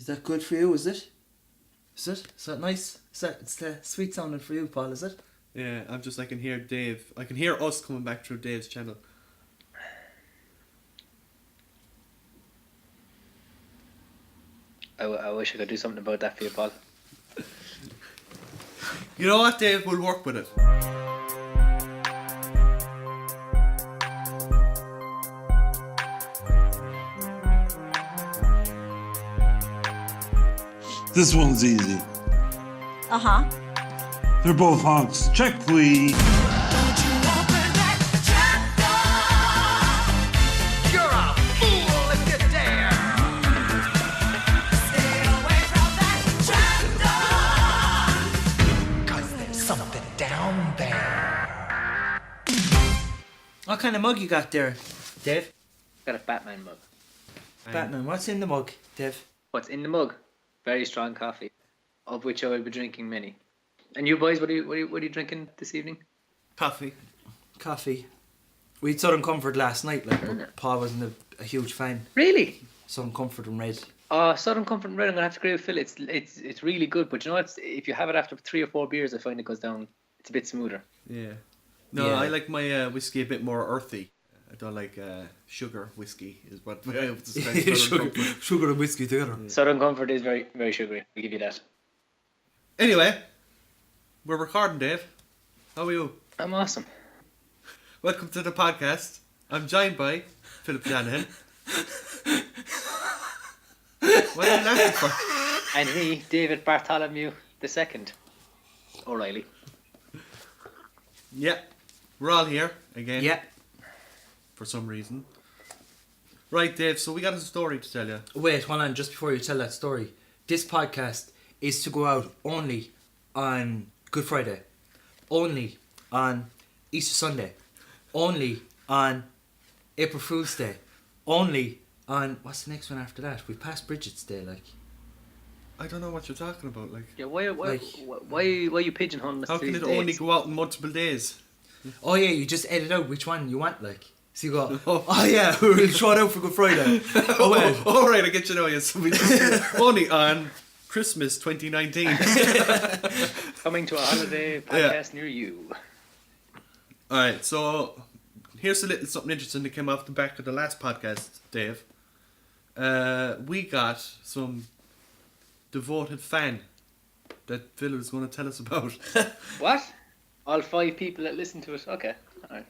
Is that good for you, is it? Is it? Is that nice? It's sweet sounding for you, Paul, is it? Yeah, I'm just, I can hear Dave. I can hear us coming back through Dave's channel. I wish I could do something about that for you, Paul. You know what, Dave? We'll work with it. This one's easy. Uh-huh. They're both honks. Check, please. What kind of mug you got there, Dave? Got a Batman mug. Batman, what's in the mug, Dave? What's in the mug? Very strong coffee, of which I will be drinking many. And you boys, what are you drinking this evening? Coffee. We had Southern Comfort last night, but Paul wasn't a huge fan. Really? Southern Comfort and Red. Southern Comfort and Red, I'm gonna have to agree with Phil. It's really good, but you know, if you have it after 3 or 4 beers, I find it goes down. It's a bit smoother. Yeah. No, I like my whiskey a bit more earthy. I don't like sugar whiskey, is what I would describe sugar and whiskey together. Yeah. Southern Comfort is very, very sugary. I'll give you that. Anyway, we're recording, Dave. How are you? I'm awesome. Welcome to the podcast. I'm joined by Philip Shanahan. What are you laughing for? And me, David Bartholomew II. O'Reilly. Yeah, we're all here again. Yeah. For some reason. Right, Dave, so we got a story to tell you. Wait, hold on, just before you tell that story. This podcast is to go out only on Good Friday. Only on Easter Sunday. Only on April Fool's Day. Only on... What's the next one after that? We've passed Bridget's Day, like... I don't know what you're talking about, like... Yeah, why you pigeonholing us? How can it only go out in multiple days? Oh yeah, you just edit out which one you want, like... So you go, oh yeah, we'll throw it out for Good Friday. Oh wait. All right, I get you now. Yes, we just only on Christmas 2019. Coming to a holiday podcast near you. All right, so here's a little something interesting that came off the back of the last podcast, Dave. We got some devoted fan that Phil was going to tell us about. What? All 5 people that listen to it? Okay, all right.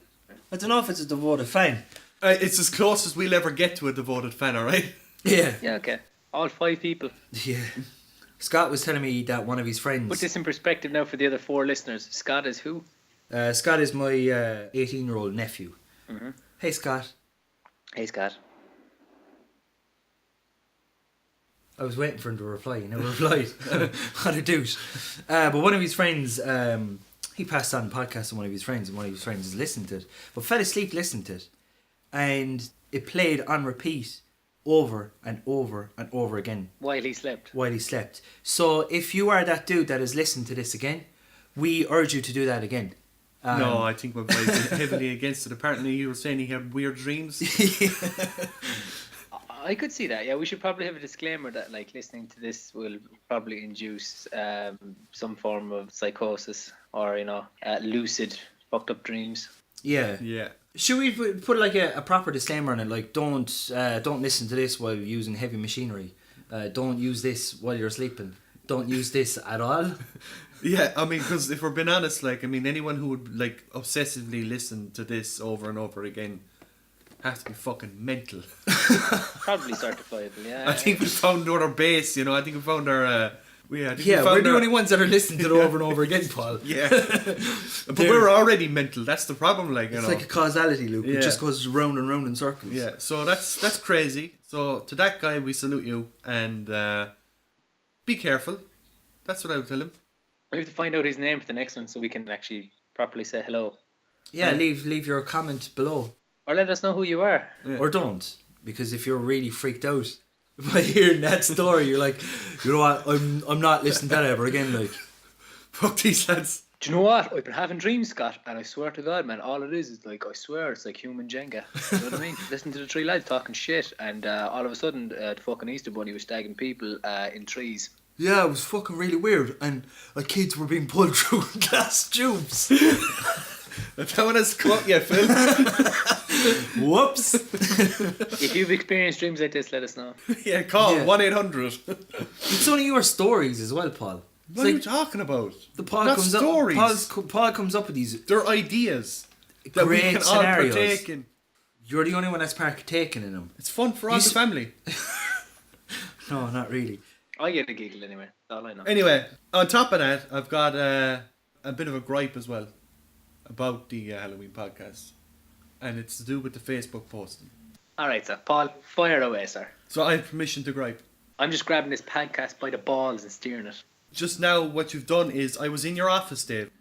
I don't know if it's a devoted fan. It's as close as we'll ever get to a devoted fan, alright? Yeah. Yeah, okay. All 5 people. Yeah. Scott was telling me that one of his friends... Put this in perspective now for the other 4 listeners. Scott is who? Scott is my 18-year-old nephew. Mm-hmm. Hey, Scott. Hey, Scott. I was waiting for him to reply. He never replied. What a douche. But one of his friends... he passed on the podcast to one of his friends, and one of his friends has listened to it, but fell asleep listening to it, and it played on repeat over and over and over again. While he slept. So if you are that dude that has listened to this again, we urge you to do that again. No, I think my boy's heavily against it. Apparently you were saying he had weird dreams. I could see that. Yeah, we should probably have a disclaimer that like listening to this will probably induce some form of psychosis or lucid fucked up dreams. Yeah. Yeah. Should we put like a proper disclaimer on it? Like don't listen to this while using heavy machinery. Don't use this while you're sleeping. Don't use this at all. Yeah, I mean, because if we're being honest, like, I mean, anyone who would like obsessively listen to this over and over again has to be fucking mental. Probably certifiable, yeah. I think we found our base, I think we found our... we're the only ones that are listening to it over and over again, Paul. Yeah. But we're already mental, that's the problem, like, It's like a causality loop, it just goes round and round in circles. Yeah, so that's crazy. So to that guy, we salute you, and be careful. That's what I would tell him. We have to find out his name for the next one so we can actually properly say hello. Yeah, leave your comment below. Or let us know who you are. Yeah. Or don't. Because if you're really freaked out by hearing that story, you're like, you know what, I'm not listening to that ever again, like. Fuck these lads. Do you know what? I've been having dreams, Scott, and I swear to God, man, all it is like, I swear, it's like human Jenga. You know what I mean? Listen to the three lads talking shit, and all of a sudden, the fucking Easter Bunny was stagging people in trees. Yeah, it was fucking really weird, and like kids were being pulled through glass tubes. That's how it has caught you, Phil. Whoops. If you've experienced dreams like this, let us know. Yeah, call Yeah. 1-800. It's only your stories as well, Paul. It's What are you talking about? the Paul Not comes stories. up. Paul comes up with these. They're ideas that we Great can scenarios. all partake in. You're the only one that's partaking in them. It's fun for all the family. No, not really. I get a giggle anyway. That's all I know. Anyway, on top of that, I've got a bit of a gripe as well about the Halloween podcast. And it's to do with the Facebook posting. All right, sir. Paul, fire away, sir. So I have permission to gripe. I'm just grabbing this podcast by the balls and steering it. Just now, what you've done is, I was in your office, Dave.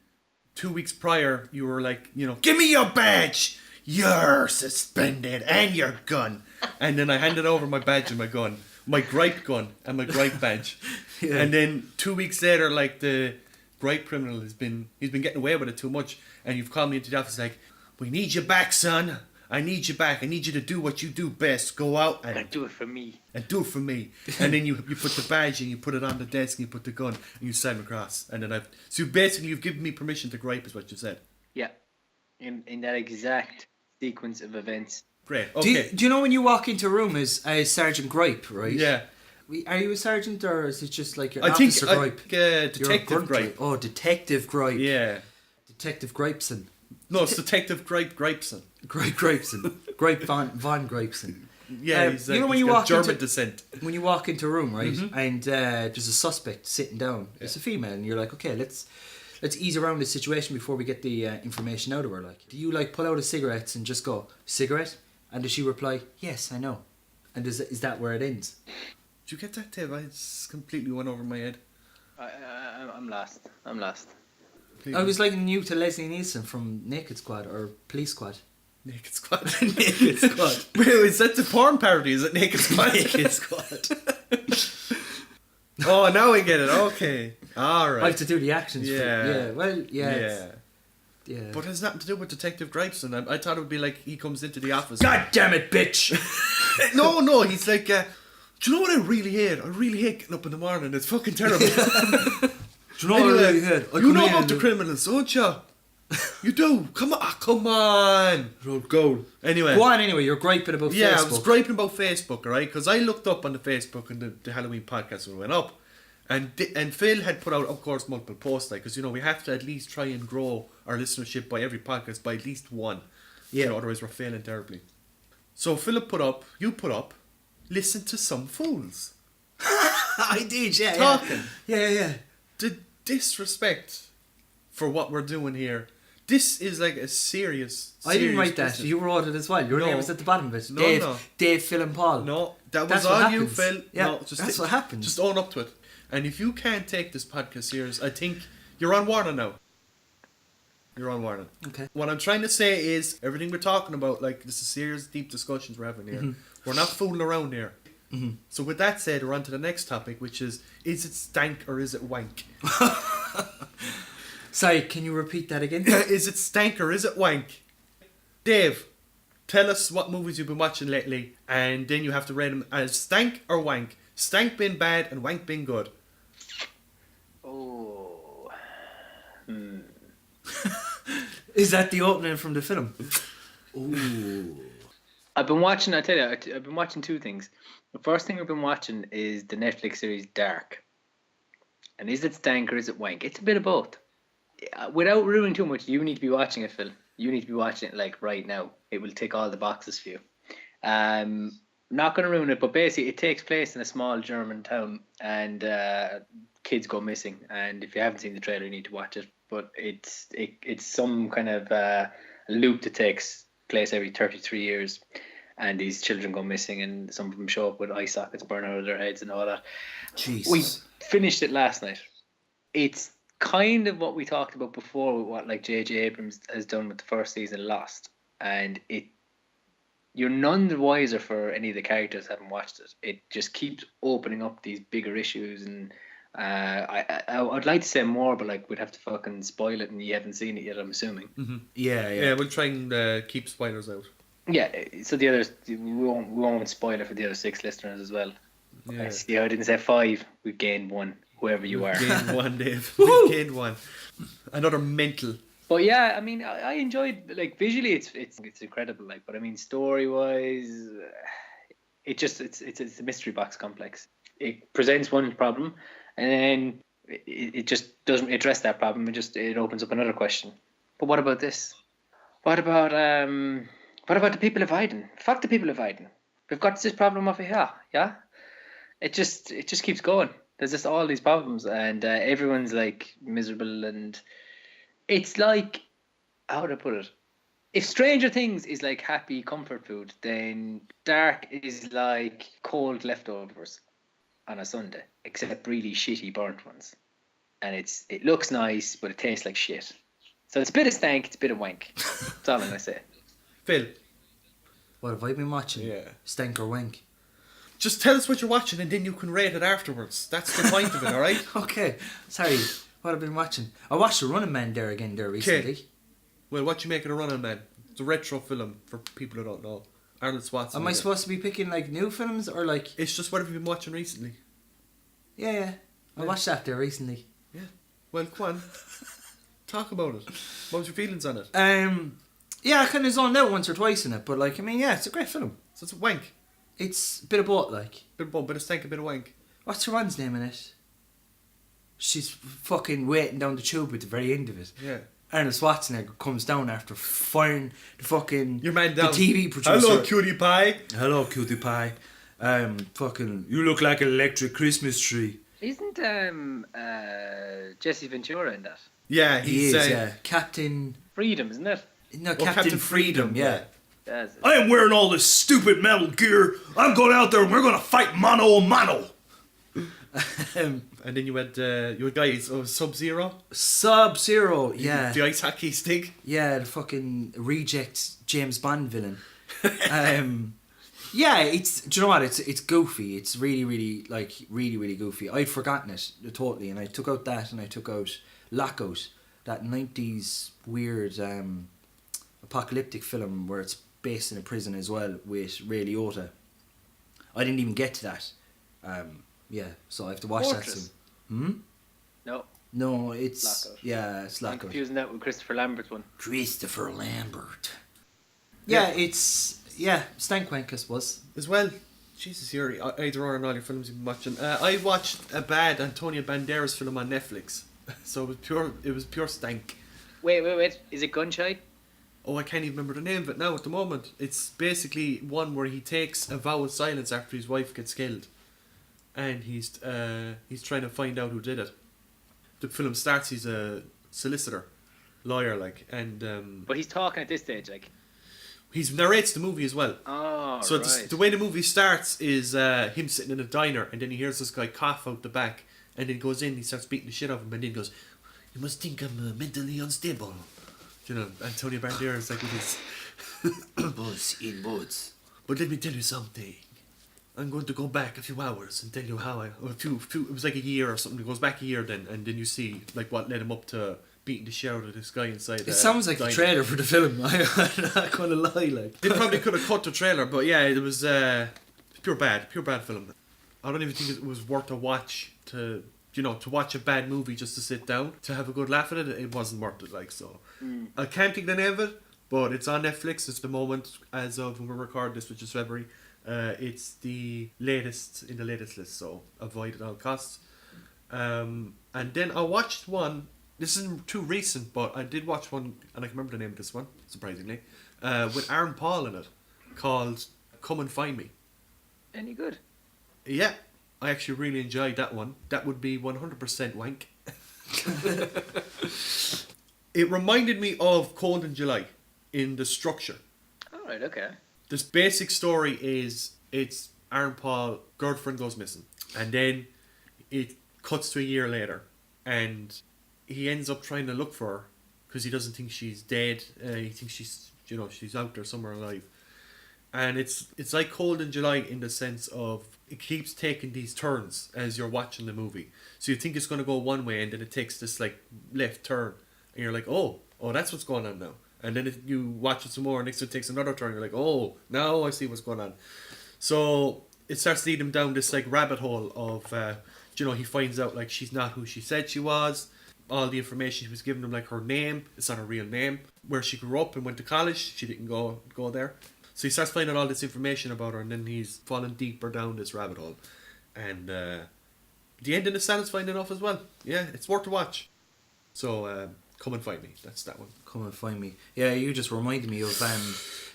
2 weeks prior, you were like, give me your badge! You're suspended, and your gun. And then I handed over my badge and my gun. My gripe gun and my gripe badge. Yeah. And then 2 weeks later, like, the gripe criminal he's been getting away with it too much. And you've called me into the office like, we need you back, son. I need you back. I need you to do what you do best. Go out and Do it for me. do it for me. And then you put the badge and you put it on the desk and you put the gun and you send them across. And then so basically you've given me permission to gripe is what you said. Yeah. In that exact sequence of events. Great. Do Okay. you know when you walk into a room as Sergeant Gripe, right? Yeah. Are you a sergeant or is it just like your I think officer Gripe? You're a Detective grunt Gripe. Oh, Detective Gripe. Yeah. Detective Gripeson. No, it's Detective Gripeson. Gripe Gripeson. Gripe von Gripeson. Yeah, he's you know when he's you got walk German into descent. when you walk into a room, right, and there's a suspect sitting down. It's a female, and you're like, okay, let's ease around this situation before we get the information out of her. Like, do you like pull out a cigarette and just go cigarette? And does she reply, yes, I know? And is that where it ends? Did you get that, Dave? It's completely went over my head. I'm lost. Completely. I was liking you to Leslie Nielsen from Naked Squad or Police Squad. Naked Squad. Naked Squad. Wait, is that the porn parody? Is it Naked Squad? Naked Squad. Oh, now I get it. Okay. All right. I have to do the actions. Yeah. Yeah. But it has nothing to do with Detective Gripeson. I thought it would be like he comes into the office. God damn it, bitch! No, he's like, do you know what I really hate? I really hate getting up in the morning. It's fucking terrible. Do you know what I really hate? You know about the criminals, don't you? You do. Come on. Go. Anyway. Go on anyway, you're griping about Yeah, Facebook. I was griping about Facebook, alright? Because I looked up on the Facebook and the Halloween podcast when it went up. And Phil had put out, of course, multiple posts, like, because, we have to at least try and grow our listenership by every podcast by at least one. Yeah. Otherwise we're failing terribly. So Philip you put up, listen to some fools. I did, yeah. Talking. Yeah. The disrespect for what we're doing here. This is like a serious I didn't write that. business. You wrote it as well. Your No. name was at the bottom of it. No. Dave, Phil and Paul. No, that was That's what all you, happens. Phil. Yeah, No, that's what happens. Just own up to it. And if you can't take this podcast serious, I think you're on warning now. You're on warning. Okay. What I'm trying to say is, everything we're talking about, like, this is serious, deep discussions we're having here. Mm-hmm. We're not fooling around here. Mm-hmm. So with that said, we're on to the next topic, which is it stank or is it wank? Sorry, can you repeat that again? Is it stank or is it wank? Dave, tell us what movies you've been watching lately, and then you have to rate them as stank or wank. Stank being bad and wank being good. Oh. Is that the opening from the film? Ooh. I've been watching, I tell you, I've been watching two things. The first thing I've been watching is the Netflix series Dark. And is it stank or is it wank? It's a bit of both. Without ruining too much, you need to be watching it, Phil. You need to be watching it like right now. It will tick all the boxes for you. Not going to ruin it, but basically it takes place in a small German town and kids go missing. And if you haven't seen the trailer, you need to watch it. But it's some kind of loop that takes place every 33 years. And these children go missing and some of them show up with eye sockets burning out of their heads and all that. Jesus. We finished it last night. It's kind of what we talked about before with what like J.J. Abrams has done with the first season, Lost. And you're none the wiser for any of the characters that haven't watched it. It just keeps opening up these bigger issues and I'd like to say more, but like we'd have to fucking spoil it, and you haven't seen it yet. I'm assuming. Yeah, yeah. Yeah, we'll try and keep spoilers out. Yeah. So the others, we won't spoil it for the other 6 listeners as well. Yeah. I see. I didn't say 5. We've gained 1. Whoever you are. Gained one, Dave. We've gained one. Another mental. But yeah, I mean, I enjoyed, like, visually it's incredible, like, but I mean, story wise, it's a mystery box complex. It presents one problem, and then it just doesn't address that problem. It opens up another question. But what about this? What about the people of Iden? Fuck the people of Iden. We've got this problem over here, yeah. It just keeps going. There's just all these problems, and everyone's like miserable, and it's like, how would I put it? If Stranger Things is like happy comfort food, then Dark is like cold leftovers on a Sunday, except really shitty burnt ones. And it looks nice, but it tastes like shit. So it's a bit of stank, it's a bit of wank. That's all I'm gonna say. Phil, What have I been watching? Yeah. Stank or wank? just tell us what you're watching and then you can rate it afterwards. That's the point of it, alright? Okay, sorry. What have I been watching? I watched The Running Man there recently. Well, what you make of The Running Man? It's a retro film for people who don't know. Arnold Schwarzenegger. Am I supposed to be picking like new films or like? It's just what have you been watching recently? Yeah. I watched that there recently. Yeah. Well, go on. Talk about it. What was your feelings on it? Yeah, I kind of zoned out once or twice in it, but like, I mean, yeah, it's a great film. So it's a wank. It's a bit of both, like. Bit of bum, bit of stank, a bit of wank. What's her man's name in it? She's fucking waiting down the tube at the very end of it. Yeah. Arnold Schwarzenegger comes down after firing the fucking Your man down. the TV producer. Hello, cutie pie. Hello, cutie pie. Fucking, you look like an electric Christmas tree. Isn't Jesse Ventura in that? Yeah, He he's is, yeah. Captain... Freedom, isn't it? No, Captain Freedom, yeah. That's it. I am wearing all this stupid metal gear. I'm going out there and we're going to fight mano a mano. Um, And then you had guys, Sub-Zero. Sub-Zero, yeah. The ice hockey stick. Yeah, the fucking reject James Bond villain. Yeah, it's. Do you know what? It's goofy. It's really, really really goofy. I'd forgotten it totally, and I took out that, and I took out Lockout, that 90s weird apocalyptic film where it's based in a prison as well with Ray Liotta. I didn't even get to that. Yeah, so I have to watch Fortress. that soon. No, it's Lockout. Yeah, it's I'm Lockout. confusing that with Christopher Lambert's one. Christopher Lambert. Yeah, it's Stank Wank, I suppose. As well. Jesus, you're either or in all your films you've been watching. I watched a bad Antonio Banderas film on Netflix. So it was pure stank. Wait. Is it Gunshine? Oh, I can't even remember the name of it now at the moment. It's basically one where he takes a vow of silence after his wife gets killed. And he's trying to find out who did it. The film starts, he's a solicitor, lawyer, like, and... But he's talking at this stage, like... He narrates the movie as well. Oh, So right. the way the movie starts is him sitting in a diner, and then he hears this guy cough out the back, and then goes in, he starts beating the shit out of him, and then he goes, "You must think I'm mentally unstable." You know, Antonio Banderas, like with his... Buzz in Buzz. But let me tell you something. I'm going to go back a few hours and tell you how it was like a year or something. It goes back a year then, and then you see like what led him up to beating the shit out of this guy inside. It sounds like the trailer for the film. I'm not gonna lie, like. They probably could have cut the trailer, but yeah, it was pure bad film. I don't even think it was worth a watch to watch a bad movie just to sit down to have a good laugh at it. It wasn't worth it, like so. I can't think the name of it, but it's on Netflix. It's the moment as of when we record this, which is February. It's the latest in the latest list, so avoid it at all costs. And then I watched one. This isn't too recent, but I did watch one, and I can remember the name of this one, surprisingly, with Aaron Paul in it, called "Come and Find Me." Any good? Yeah, I actually really enjoyed that one. That would be 100% wank. It reminded me of Cold in July in the structure. Alright, okay. This basic story is it's Aaron Paul, girlfriend goes missing, and then it cuts to a year later, and he ends up trying to look for her because he doesn't think she's dead. He thinks she's out there somewhere alive, and it's like Cold in July in the sense of it keeps taking these turns as you're watching the movie. So you think it's going to go one way, and then it takes this like left turn, and you're like, oh, that's what's going on now. And then you watch it some more, and next it takes another turn. You're like, oh, now I see what's going on. So it starts leading him down this like rabbit hole of, he finds out like she's not who she said she was. All the information she was giving him, like her name, it's not her real name. Where she grew up and went to college, she didn't go there. So he starts finding all this information about her, and then he's falling deeper down this rabbit hole. And the ending is satisfying enough as well. Yeah, it's worth a watch. So come and find me. That's that one. Come and find me. Yeah, you just reminded me of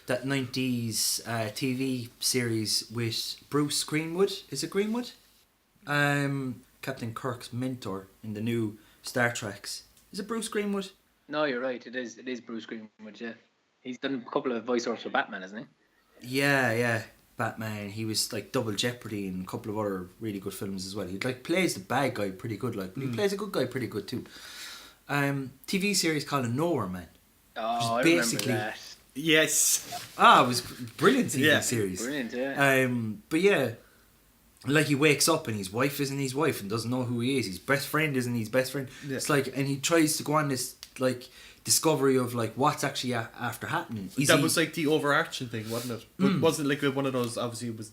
that 90s TV series with Bruce Greenwood. Is it Greenwood? Captain Kirk's mentor in the new Star Treks. Is it Bruce Greenwood? No, you're right. It is Bruce Greenwood, yeah. He's done a couple of voiceovers for Batman, hasn't he? Yeah. Batman. He was like Double Jeopardy and a couple of other really good films as well. He like plays the bad guy pretty good, like, but he plays a good guy pretty good too. TV series called Nowhere Man. Oh, I remember that. Yes. It was brilliant TV series. Brilliant, yeah. But yeah, like he wakes up and his wife isn't his wife and doesn't know who he is. His best friend isn't his best friend. Yeah. It's like, and he tries to go on this like discovery of like what's actually after happening. Was like the overarching thing, wasn't it? But wasn't like one of those, obviously it was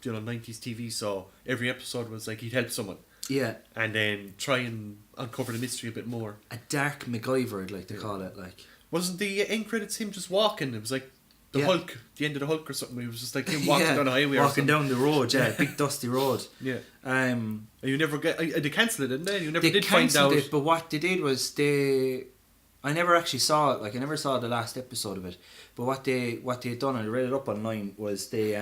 90s TV, so every episode was like he'd help someone. Yeah. And then try and uncover the mystery a bit more. A dark MacGyver, I'd like to call it. Like, wasn't the end credits him just walking? It was like the Hulk, the end of the Hulk or something. It was just like him walking down the highway, walking down the road, big dusty road. Yeah. You never they cancelled it, didn't they? You never did find out. They cancelled it, but what they did was I never actually saw it. Like, I never saw the last episode of it. But what they had done, and I read it up online, was they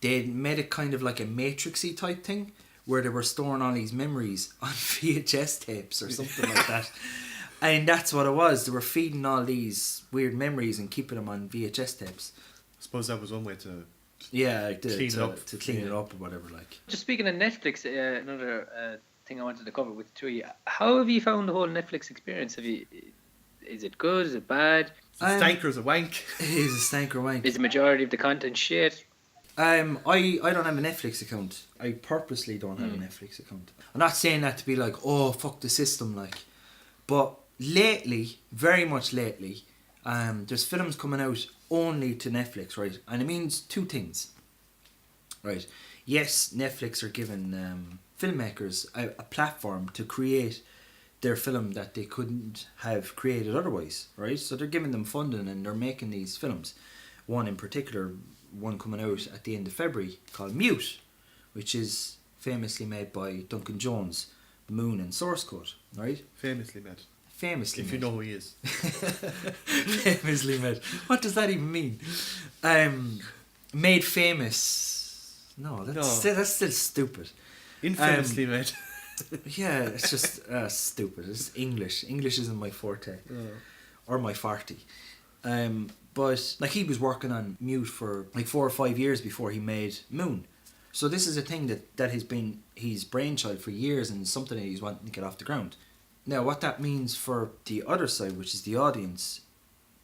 made it kind of like a Matrixy type thing, where they were storing all these memories on VHS tapes or something like that. And that's what it was. They were feeding all these weird memories and keeping them on VHS tapes. I suppose that was one way to clean it up or whatever. Like, just speaking of Netflix, another thing I wanted to cover with two of you. How have you found the whole Netflix experience? Is it good? Is it bad? Is it stank or is it wank? It is a stank or wank. Is the majority of the content shit? I don't have a Netflix account. I purposely don't have a Netflix account. I'm not saying that to be like, oh, fuck the system, like. But lately, very much lately, there's films coming out only to Netflix, right? And it means two things, right? Yes, Netflix are giving filmmakers a platform to create their film that they couldn't have created otherwise, right? So they're giving them funding and they're making these films. One in particular, one coming out at the end of February, called Mute, which is famously made by Duncan Jones, Moon and Source Code, right? Famously made. If you know who he is. Famously made. What does that even mean? Made famous. No, that's still stupid. Infamously made. Yeah, it's just stupid. It's English. English isn't my forte. Or my farty. But like, he was working on Mute for like 4 or 5 years before he made Moon. So this is a thing that has been his brainchild for years and something that he's wanting to get off the ground. Now, what that means for the other side, which is the audience,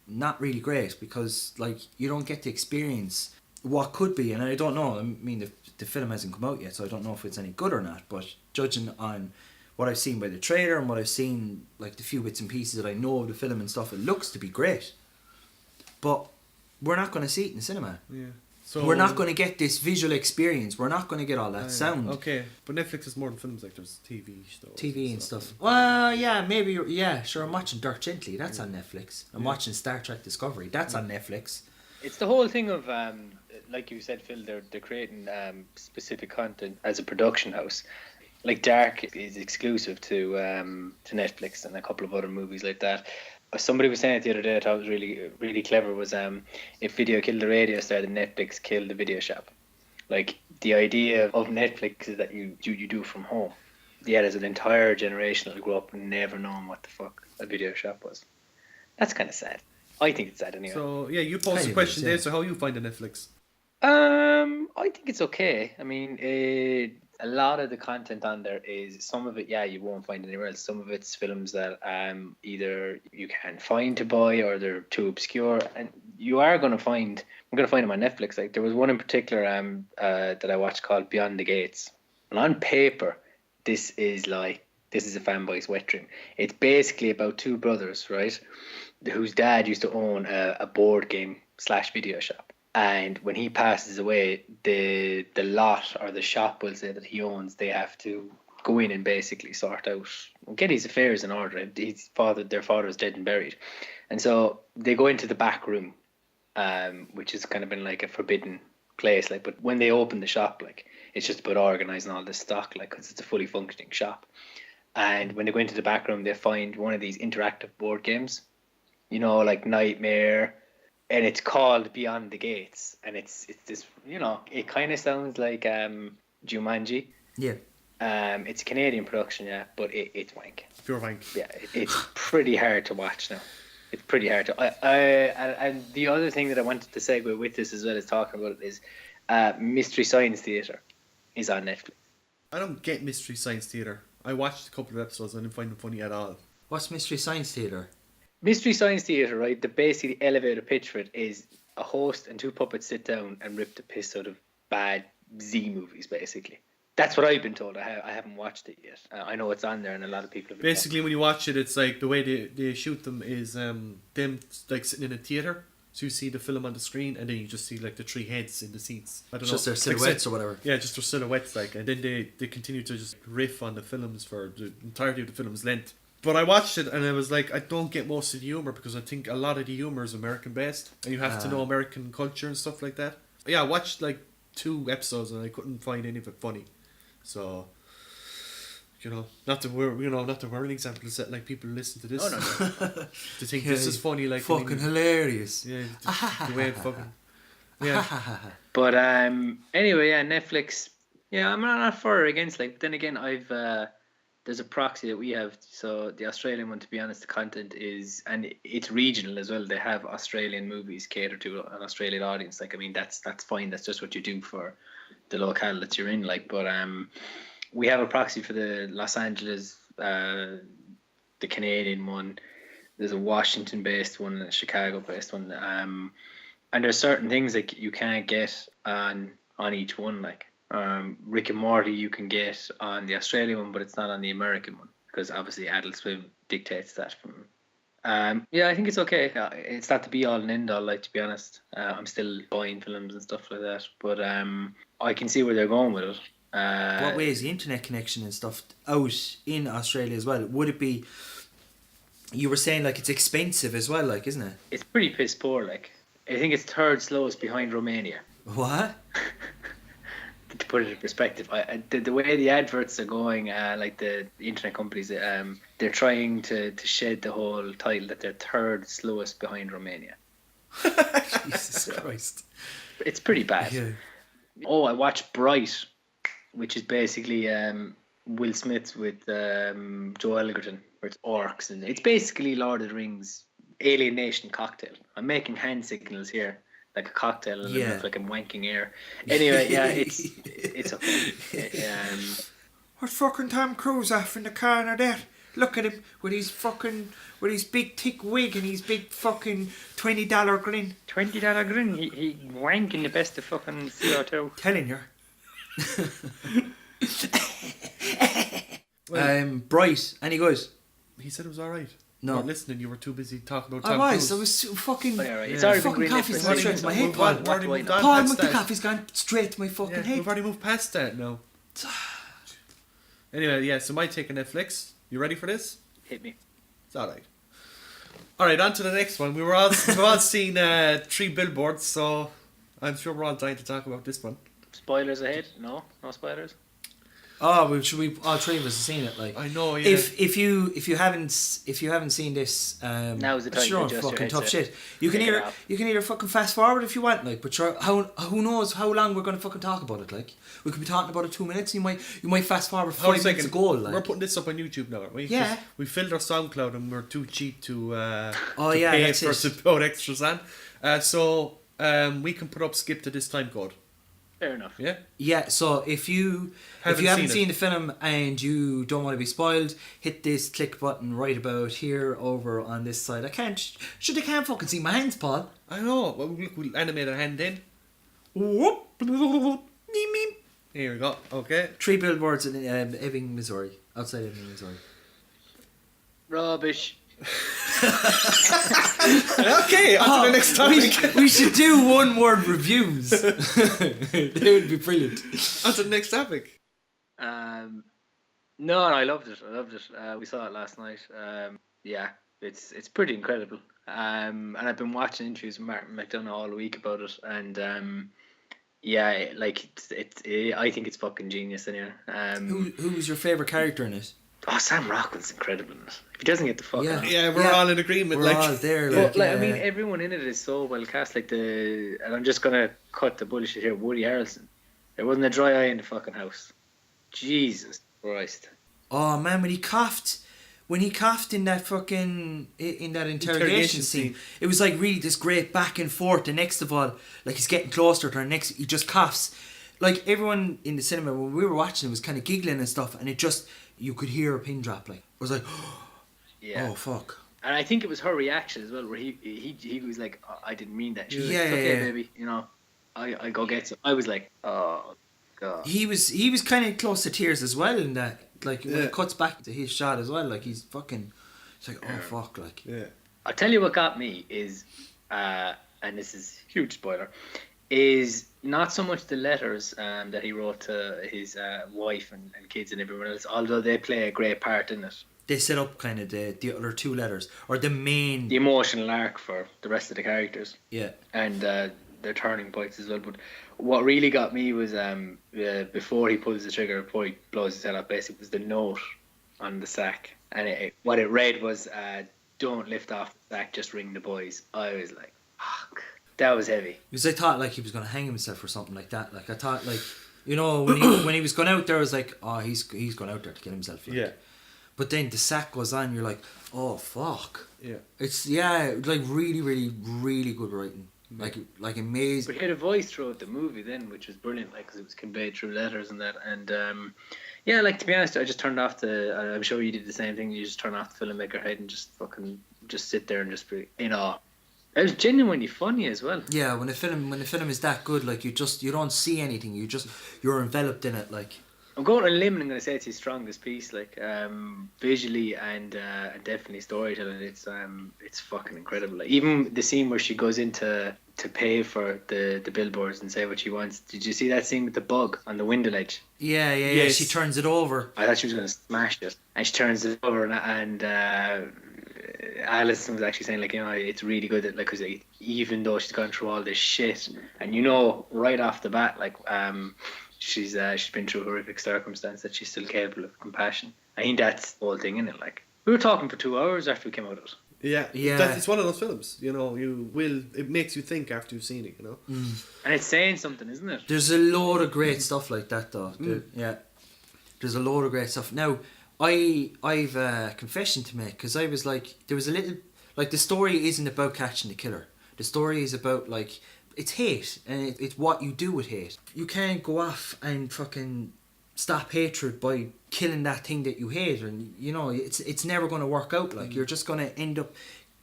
not really great, because like, you don't get to experience what could be, and I don't know. I mean, the film hasn't come out yet, so I don't know if it's any good or not. But judging on what I've seen by the trailer and what I've seen, like the few bits and pieces that I know of the film and stuff, it looks to be great. But we're not going to see it in the cinema. Yeah. So we're not going to get this visual experience. We're not going to get all that sound. Okay, but Netflix is more than films. Like, there's TV and stuff. Well, yeah, maybe. Yeah, sure. I'm watching Dirt Gently. That's on Netflix. I'm watching Star Trek Discovery. That's on Netflix. It's the whole thing of, like you said, Phil. They're creating specific content as a production house. Like Dark is exclusive to Netflix and a couple of other movies like that. Somebody was saying it the other day, I thought it was really, really clever, was if video killed the radio star, then Netflix killed the video shop. Like, the idea of Netflix is that you do from home. Yeah, there's an entire generation that grew up never knowing what the fuck a video shop was. That's kind of sad. I think it's sad anyway. So, yeah, you posed a question there, so how you find the Netflix? I think it's okay. I mean, a lot of the content on there is, some of it, you won't find anywhere else. Some of it's films that either you can't find to buy or they're too obscure. And you are going to find. I'm going to find them on Netflix. Like there was one in particular that I watched called Beyond the Gates, and on paper, this is a fanboy's wet dream. It's basically about two brothers, right, whose dad used to own a board game / video shop. And when he passes away, the lot or the shop, will say, that he owns, they have to go in and basically sort out, get his affairs in order. Their father is dead and buried. And so they go into the back room, which has kind of been like a forbidden place. Like, but when they open the shop, like, it's just about organising all this stock, like, because it's a fully functioning shop. And when they go into the back room, they find one of these interactive board games, like Nightmare, and it's called Beyond the Gates. And it's this, it kind of sounds like Jumanji. Yeah. It's a Canadian production, yeah, but it's wank. Pure wank. Yeah, it's pretty hard to watch now. It's pretty hard to. And the other thing that I wanted to segue with this as well as talking about it is Mystery Science Theater is on Netflix. I don't get Mystery Science Theater. I watched a couple of episodes and I didn't find them funny at all. What's Mystery Science Theater? Mystery Science Theater, right? The basically elevator pitch for it is a host and two puppets sit down and rip the piss out of bad Z movies, basically. That's what I've been told. I haven't watched it yet. I know it's on there, and a lot of people have. Basically, when you watch it, it's like the way they shoot them is them like sitting in a theater. So you see the film on the screen, and then you just see like the three heads in the seats. I don't know, just their silhouettes or whatever. Yeah, just their silhouettes, like, and then they continue to just riff on the films for the entirety of the film's length. But I watched it, and I was like, I don't get most of the humor because I think a lot of the humor is American based, and you have to know American culture and stuff like that. Yeah, I watched like 2 episodes, and I couldn't find any of it funny. So, not that we're an example of that, like, people listen to this to think this is funny, like, fucking hilarious. Yeah, the way it fucking, yeah. But anyway, yeah, Netflix. Yeah, I'm not for or against. Like, but then again, there's a proxy that we have. So the Australian one, to be honest, the content is, and it's regional as well. They have Australian movies catered to an Australian audience. Like, I mean, that's fine. That's just what you do for the locale that you're in. Like, but we have a proxy for the Los Angeles, the Canadian one. There's a Washington-based one and a Chicago-based one. And there's certain things like you can't get on each one. Like, Rick and Morty you can get on the Australian one, but it's not on the American one because obviously Adult Swim dictates that. Yeah, I think it's okay. It's not the be all and end all. Like, to be honest, I'm still buying films and stuff like that, but I can see where they're going with it. What way is the internet connection and stuff out in Australia as well? Would it be? You were saying like it's expensive as well, like, isn't it? It's pretty piss poor. Like, I think it's third slowest behind Romania. What? To put it in perspective, the way the adverts are going, like the internet companies, they're trying to shed the whole title that they're third slowest behind Romania. Jesus Christ. It's pretty bad. Yeah. Oh, I watched Bright, which is basically Will Smith with Joe Elgerton, where it's orcs, and it's basically Lord of the Rings Alien Nation cocktail. I'm making hand signals here. Like a cocktail, and yeah. Like I'm wanking air. Anyway, yeah, it's okay. What's fucking Tom Cruise off in the corner there? Look at him with his big thick wig and his big fucking $20 grin. $20 grin. He wanking the best of fucking CO2. Telling you. Bright, and he goes. He said it was all right. No. You weren't listening, you were too busy talking about Tom Cruise. I was fucking... Oh, yeah, right. It's already fucking been coffee's gone straight to my head, Paul. Paul, the coffee's gone straight to my fucking head. We've already moved past that now. Anyway, yeah, so my take on Netflix. You ready for this? Hit me. It's alright. Alright, on to the next one. We've all seen 3 Billboards, so I'm sure we're all dying to talk about this one. Spoilers ahead? No spoilers? Oh, well, should we? All 3 of us have seen it. Like, I know. Yeah. If you haven't seen this, now's the time sure, to fucking tough shit. You can either fucking fast forward if you want, like, but sure, who knows how long we're gonna fucking talk about it? Like, we could be talking about it 2 minutes. You might fast forward 5 minutes ago. Like, we're putting this up on YouTube now, aren't we? Yeah. We filled our SoundCloud and we're too cheap to pay to put extras on. So we can put up skip to this time code. Fair enough. Yeah. Yeah, so if you haven't seen seen it. the film and you don't want to be spoiled, hit this click button right about here over on this side. I can't fucking see my hands, Paul. I know. Well, we'll animate a hand in. Whoop. Meep, meep. Here we go. Okay. 3 billboards in Ebbing, Missouri. Outside Ebbing, Missouri. Rubbish. Okay, on to the next topic. We should do one word reviews. They would be brilliant. On to the next topic. No, I loved it. We saw it last night. Yeah, it's pretty incredible. And I've been watching interviews with Martin McDonagh all week about it, and yeah, like I think it's fucking genius in here. Who was your favourite character in it? Oh, Sam Rockwell's incredible in it. If he doesn't get the fuck out. Yeah, we're all in agreement. We're like, all there. But, Like, I mean, everyone in it is so well cast. Like and I'm just gonna cut the bullshit here. Woody Harrelson. There wasn't a dry eye in the fucking house. Jesus Christ. oh man, when he coughed in that fucking interrogation scene, it was like really this great back and forth. And next of all, like he's getting closer to her. Next, he just coughs. Like everyone in the cinema when we were watching it was kind of giggling and stuff, and it just you could hear a pin drop. Like it was like, Yeah. oh fuck. And I think it was her reaction as well, where he was like, oh, I didn't mean that. She was Yeah, like, it's okay, yeah. baby. You know, I go get some. I was like, oh god. He was kind of close to tears as well in that. Like when it cuts back to his shot as well, like he's fucking. It's like oh fuck, like. Yeah. I'll tell you what got me is, and this is huge spoiler, is not so much the letters that he wrote to his wife and kids and everyone else, although they play a great part in it. They set up kind of the other 2 letters or the main. The emotional arc for the rest of the characters. Yeah. And their turning points as well. But what really got me was before he pulls the trigger, before he blows his head up, basically was the note on the sack. And what it read was, don't lift off the sack, just ring the boys. I was like, fuck. That was heavy. Because I thought like he was going to hang himself or something like that. Like I thought like, you know, when he was going out there, I was like, oh, he's going out there to kill himself. Like. Yeah. But then the sack goes on, you're like, oh fuck. Yeah. It's like really, really, really good writing. Like amazing. But he had a voice throughout the movie then, which was brilliant, like, because it was conveyed through letters and that. And yeah, like, to be honest, I just turned off I'm sure you did the same thing. You just turn off the filmmaker head and just sit there and just be in awe. It was genuinely funny as well. Yeah, when the film is that good, like you don't see anything. You're enveloped in it, like. I'm going on a limb and I'm going to say it's his strongest piece, like visually and definitely storytelling. It's fucking incredible. Like, even the scene where she goes in to pay for the billboards and say what she wants. Did you see that scene with the bug on the window ledge? Yeah. Yes. She turns it over. I thought she was going to smash it, and she turns it over, and Alison was actually saying, like, you know, it's really good that, like, because even though she's gone through all this shit, and you know right off the bat, like, she's been through horrific circumstance, that she's still capable of compassion. I think that's the whole thing in it. Like, we were talking for 2 hours after we came out of it. Yeah. Yeah. It's one of those films, you know, it makes you think after you've seen it, you know. And it's saying something, isn't it? There's a load of great stuff like that, though. Yeah. There's a load of great stuff. Now, I've a confession to make, because I was like, there was a little, like, the story isn't about catching the killer. The story is about, like, it's hate, and it's what you do with hate. You can't go off and fucking stop hatred by killing that thing that you hate, and you know it's never going to work out. Like, you're just going to end up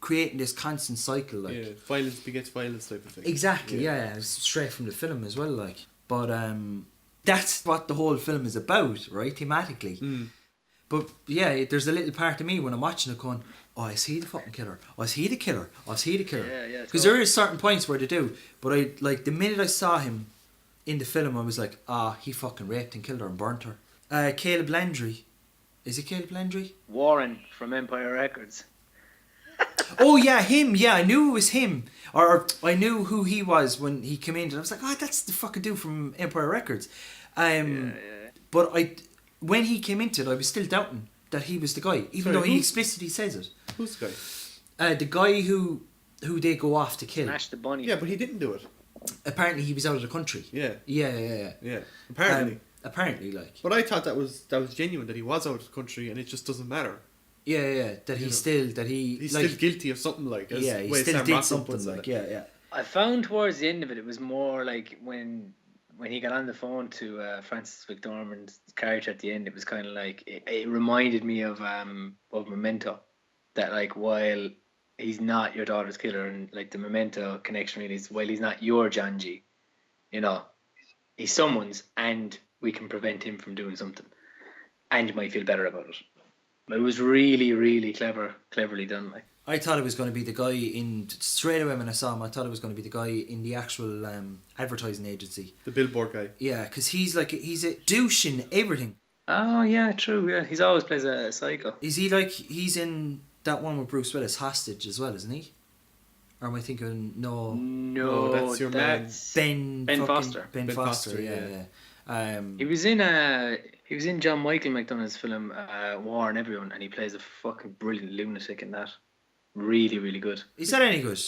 creating this constant cycle. Like, yeah, violence begets violence type of thing. exactly. Yeah, it's straight from the film as well. Like, but that's what the whole film is about, right? Thematically. But yeah, there's a little part of me when I'm watching it going, oh, is he the fucking killer? Oh, is he the killer? Oh, is he the killer? Yeah. Because there is certain points where they do. But I, like, the minute I saw him in the film, I was like, he fucking raped and killed her and burnt her. Caleb Landry. Is it Caleb Landry? Warren from Empire Records. Oh, yeah, him. Yeah, I knew it was him. Or I knew who he was when he came in. And I was like, that's the fucking dude from Empire Records. But when he came into it, I was still doubting that he was the guy, even though he explicitly says it. Who's the guy? The guy who they go off to kill. Smash the bunny. Yeah, but he didn't do it. Apparently, he was out of the country. Yeah. Yeah. Apparently. Apparently, like. But I thought that was genuine, that he was out of the country and it just doesn't matter. Yeah. That he's still he's like, still guilty of something, like. As yeah, he way still Sam did Rockwell something, puts it. like. Yeah. I found towards the end of it, it was more like when when he got on the phone to Francis McDormand's character at the end, it was kind of like it reminded me of Memento, that like while he's not your daughter's killer, and like the Memento connection really is while he's not your John G, you know, he's someone's, and we can prevent him from doing something, and you might feel better about it. It was really, really cleverly done. Like, I thought it was going to be the guy straight away when I saw him. I thought it was going to be the guy in the actual advertising agency, The billboard guy. Yeah, because he's a douche in everything. oh yeah, true. Yeah, he's always plays a psycho. Is he like he's in that one with Bruce Willis, Hostage, as well, isn't he? Or am I thinking no? No, that's your man. Ben Foster. Ben Ben Foster, Foster, yeah. He was in John Michael McDonough's film War and Everyone, and he plays a fucking brilliant lunatic in that. Really, really good. Is that any good?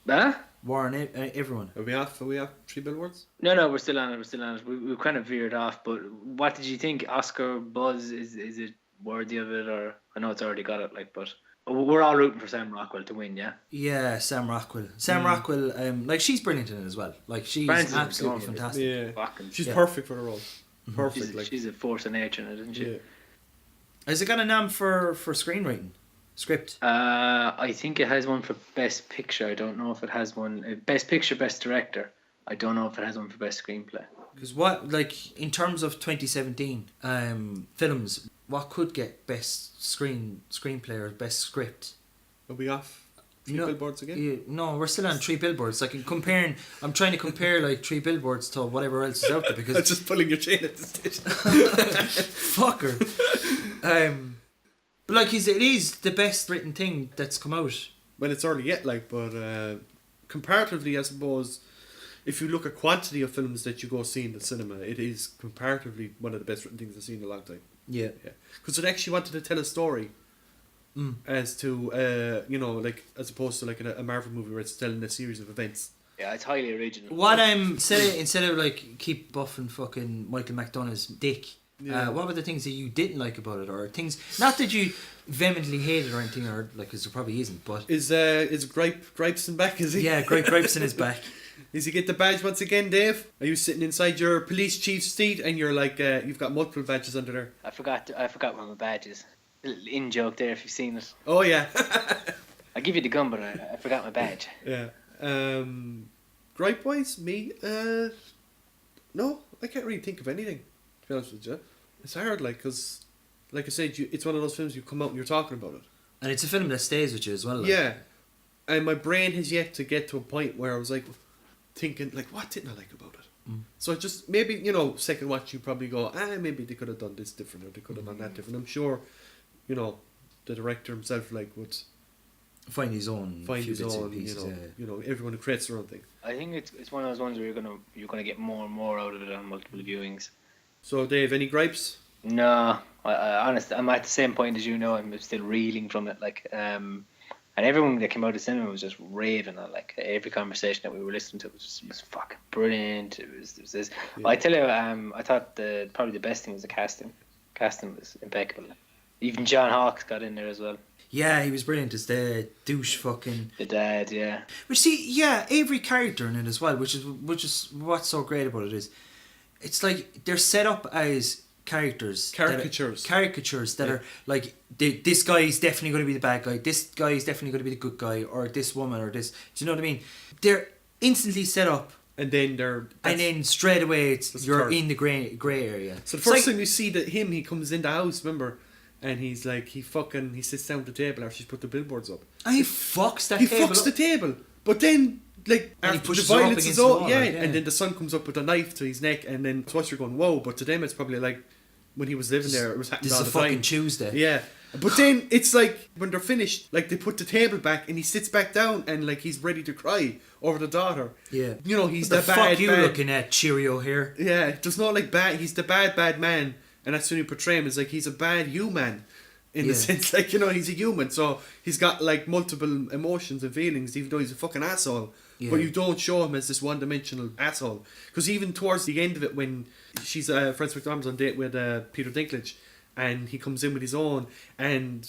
Huh? Warren, everyone. Are we off 3 billboards? No, we're still on it. We kind of veered off, but what did you think? Oscar buzz, is it worthy of it, or I know it's already got it, like, but we're all rooting for Sam Rockwell to win, yeah. Yeah, Sam Rockwell. Rockwell, like she's brilliant in it as well. Like she's Frances absolutely McDormand is fantastic. Yeah. Fucking, She's Yeah. perfect for the role. Perfect. she's a force of nature in it, isn't she? Yeah. Has it got a nom for screenwriting? Script? I think it has one for Best Picture. I don't know if it has one. Best Picture, Best Director. I don't know if it has one for Best Screenplay. Because what, like, in terms of 2017 films, what could get best screenplay or best script? Are we off 3 No, billboards again? No, we're still on 3 billboards. Like, I'm trying to compare like 3 billboards to whatever else is out there I'm because just pulling your chain at this stage. fucker. But like, it is the best written thing that's come out. Well, it's early yet, like, but comparatively, I suppose, if you look at quantity of films that you go see in the cinema, it is comparatively one of the best written things I've seen in a long time. Yeah. Because it actually wanted to tell a story as to, like, as opposed to like a Marvel movie where it's telling a series of events. Yeah, it's highly original. What instead of like keep buffing fucking Michael McDonough's dick. Yeah. What were the things that you didn't like about it, or things not that you vehemently hated or anything, or like, because there probably isn't, but Is Gripes back? Is he? yeah, Gripson is back. Is he get the badge once again, Dave? Are you sitting inside your police chief's seat and you're like, you've got multiple badges under there? I forgot where my badge is. Little in joke there if you've seen it. Oh yeah. I'll give you the gun, but I forgot my badge. Yeah. Gripe wise, me, no, I can't really think of anything, to be honest with you. It's hard, like, because, like I said, it's one of those films you come out and you're talking about it. And it's a film that stays with you as well. Like. Yeah. And my brain has yet to get to a point where I was like, thinking, like, what didn't I like about it? So just, maybe, second watch you probably go, maybe they could have done this different, or they could have done that different. I'm sure, the director himself, like, would Find his own few his bits and own, pieces, everyone who creates their own thing. I think it's one of those ones where you're gonna get more and more out of it on multiple viewings. So, Dave, any gripes? No, I honestly, I'm at the same point as you know. I'm still reeling from it. Like, and everyone that came out of the cinema was just raving on. Like, every conversation that we were listening to was fucking brilliant. It was this. Yeah. I tell you, I thought probably the best thing was the casting. Casting was impeccable. Even John Hawkes got in there as well. Yeah, he was brilliant as the douche fucking. The dad, yeah. Which every character in it as well, which is what's so great about it is, it's like they're set up as caricatures that are like this guy is definitely going to be the bad guy, this guy is definitely going to be the good guy, or this woman, or this. Do you know what I mean? They're instantly set up. And then straight away you're curve. in the grey area. So the first time you see he comes in the house, remember, and he's like, he sits down at the table after she's put the billboards up. And he fucks that He table fucks up. the table, but then like And he after pushes the her up violence against is the over, wall, yeah, like, yeah. and then the son comes up with a knife to his neck, and then twice you're going, whoa, but to them it's probably like when he was living there, it was happening This all is a the time. fucking Tuesday. Yeah. But then it's like when they're finished, like they put the table back and he sits back down and like he's ready to cry over the daughter. Yeah. He's What the the fuck bad you bad. looking at, Cheerio here? Yeah, there's not like bad. He's the bad man, and that's when you portray him as like he's a bad human, in the sense like he's a human, so he's got like multiple emotions and feelings, even though he's a fucking asshole. Yeah. But you don't show him as this one-dimensional asshole, because even towards the end of it, when she's Frances McDormand's on date with Peter Dinklage, and he comes in with his own, and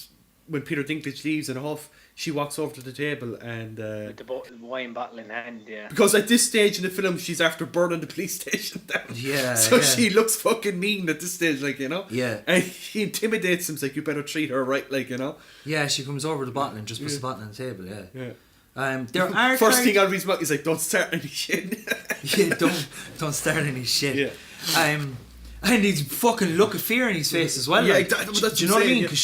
when Peter Dinklage leaves in a huff, she walks over to the table and With the wine bottle in hand, yeah. because at this stage in the film she's after burning the police station down. Yeah, So yeah. she looks fucking mean at this stage, like, you know. Yeah. And he intimidates him, like, you better treat her right, like, you know. Yeah, she comes over to the bottle and just puts the bottle on the table. Yeah. Yeah. There are First thing out of his mouth, he's like, "Don't start any shit." Yeah, don't start any shit. Yeah. And he's fucking look of fear in his face as well. Yeah, like, exactly, that's do you know what I insane, mean? yeah. Because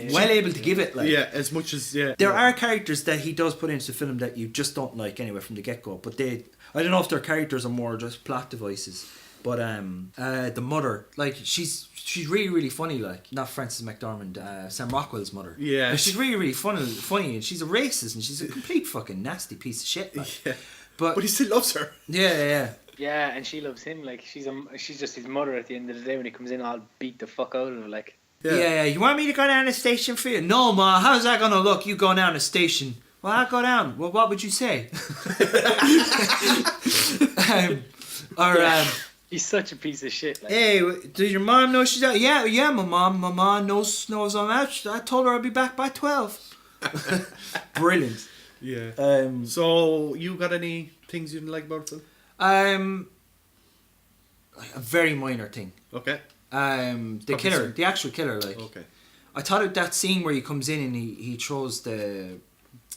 she's well able to give it. Like, Yeah, as much as there are characters that he does put into the film that you just don't like anyway from the get go. But I don't know if their characters are more just plot devices. But the mother, like she's really really funny. Like not Frances McDormand, Sam Rockwell's mother. Yeah. And she's really really funny, and she's a racist, and she's a complete fucking nasty piece of shit. Like. Yeah. But he still loves her. Yeah. Yeah, and she loves him. Like she's just his mother at the end of the day. When he comes in, I'll beat the fuck out of him. Like Yeah. You want me to go down the station for you? No, Ma. How's that gonna look? You going down the station? Well, I'll go down. Well, what would you say? he's such a piece of shit. Like. Hey, does your mom know she's out? Yeah. My mom knows I'm out. I told her I'd be back by 12. Brilliant. Yeah. So you got any things you didn't like about the film? A very minor thing. Okay. The actual killer, like. Okay. I thought of that scene where he comes in and he throws the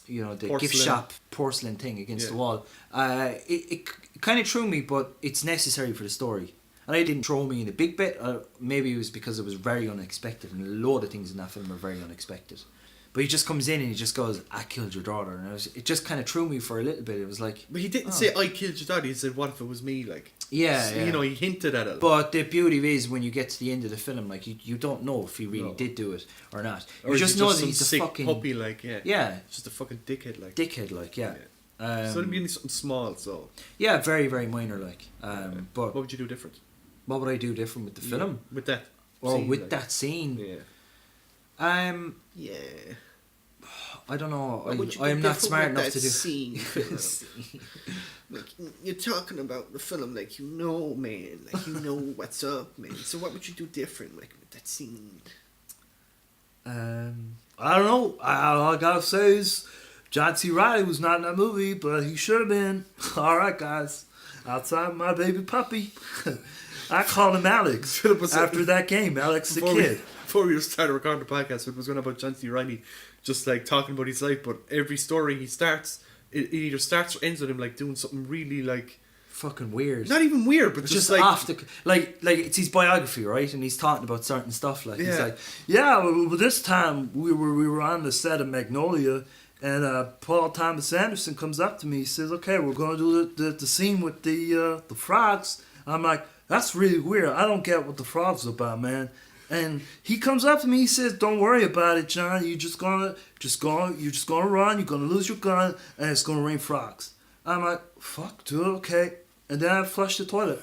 Porcelain. gift shop porcelain thing against the wall. It kind of threw me, but it's necessary for the story. And it didn't throw me in a big bit. Maybe it was because it was very unexpected, and a load of things in that film are very unexpected. But he just comes in and he just goes, "I killed your daughter," and it just kind of threw me for a little bit. It was like, But he didn't say, "I killed your daughter." He said, "What if it was me?" Like, yeah. you know, he hinted at it. But the beauty is when you get to the end of the film, like you don't know if he really did do it or not. Or You just know that some he's a sick fucking puppy, like, yeah, just a fucking dickhead, like. yeah. So it'd be something small. So Yeah, very very minor, like. But what would you do different? what would I do different with the film? With that? Or scene, with like? that scene? Yeah. Yeah. I don't know. What would you do I'm not different smart with enough that to do. scene, like, you're talking about the film, like, you know, man, like, you know what's up, man. So what would you do different, like, with that scene? I don't know. All I gotta say is John C. Reilly was not in that movie, but he should have been. All right, guys. Outside my baby puppy, I called him Alex after that game. Alex the kid. Before we started recording the podcast, it was going about John C. Reilly, just like talking about his life. But every story he starts, it either starts or ends with him like doing something really like Fucking weird. not even weird, but It's just just like off the like it's his biography, right? And he's talking about certain stuff. Like he's Yeah. like, Yeah, well, this time we were on the set of Magnolia, and Paul Thomas Anderson comes up to me. He says, "Okay, we're gonna do the scene with the frogs." I'm like, "That's really weird. I don't get what the frogs are about, man." And he comes up to me. He says, "Don't worry about it, John. You're just gonna run. You're gonna lose your gun, and it's gonna rain frogs." I'm like, "Fuck, dude. Okay." And then I flushed the toilet.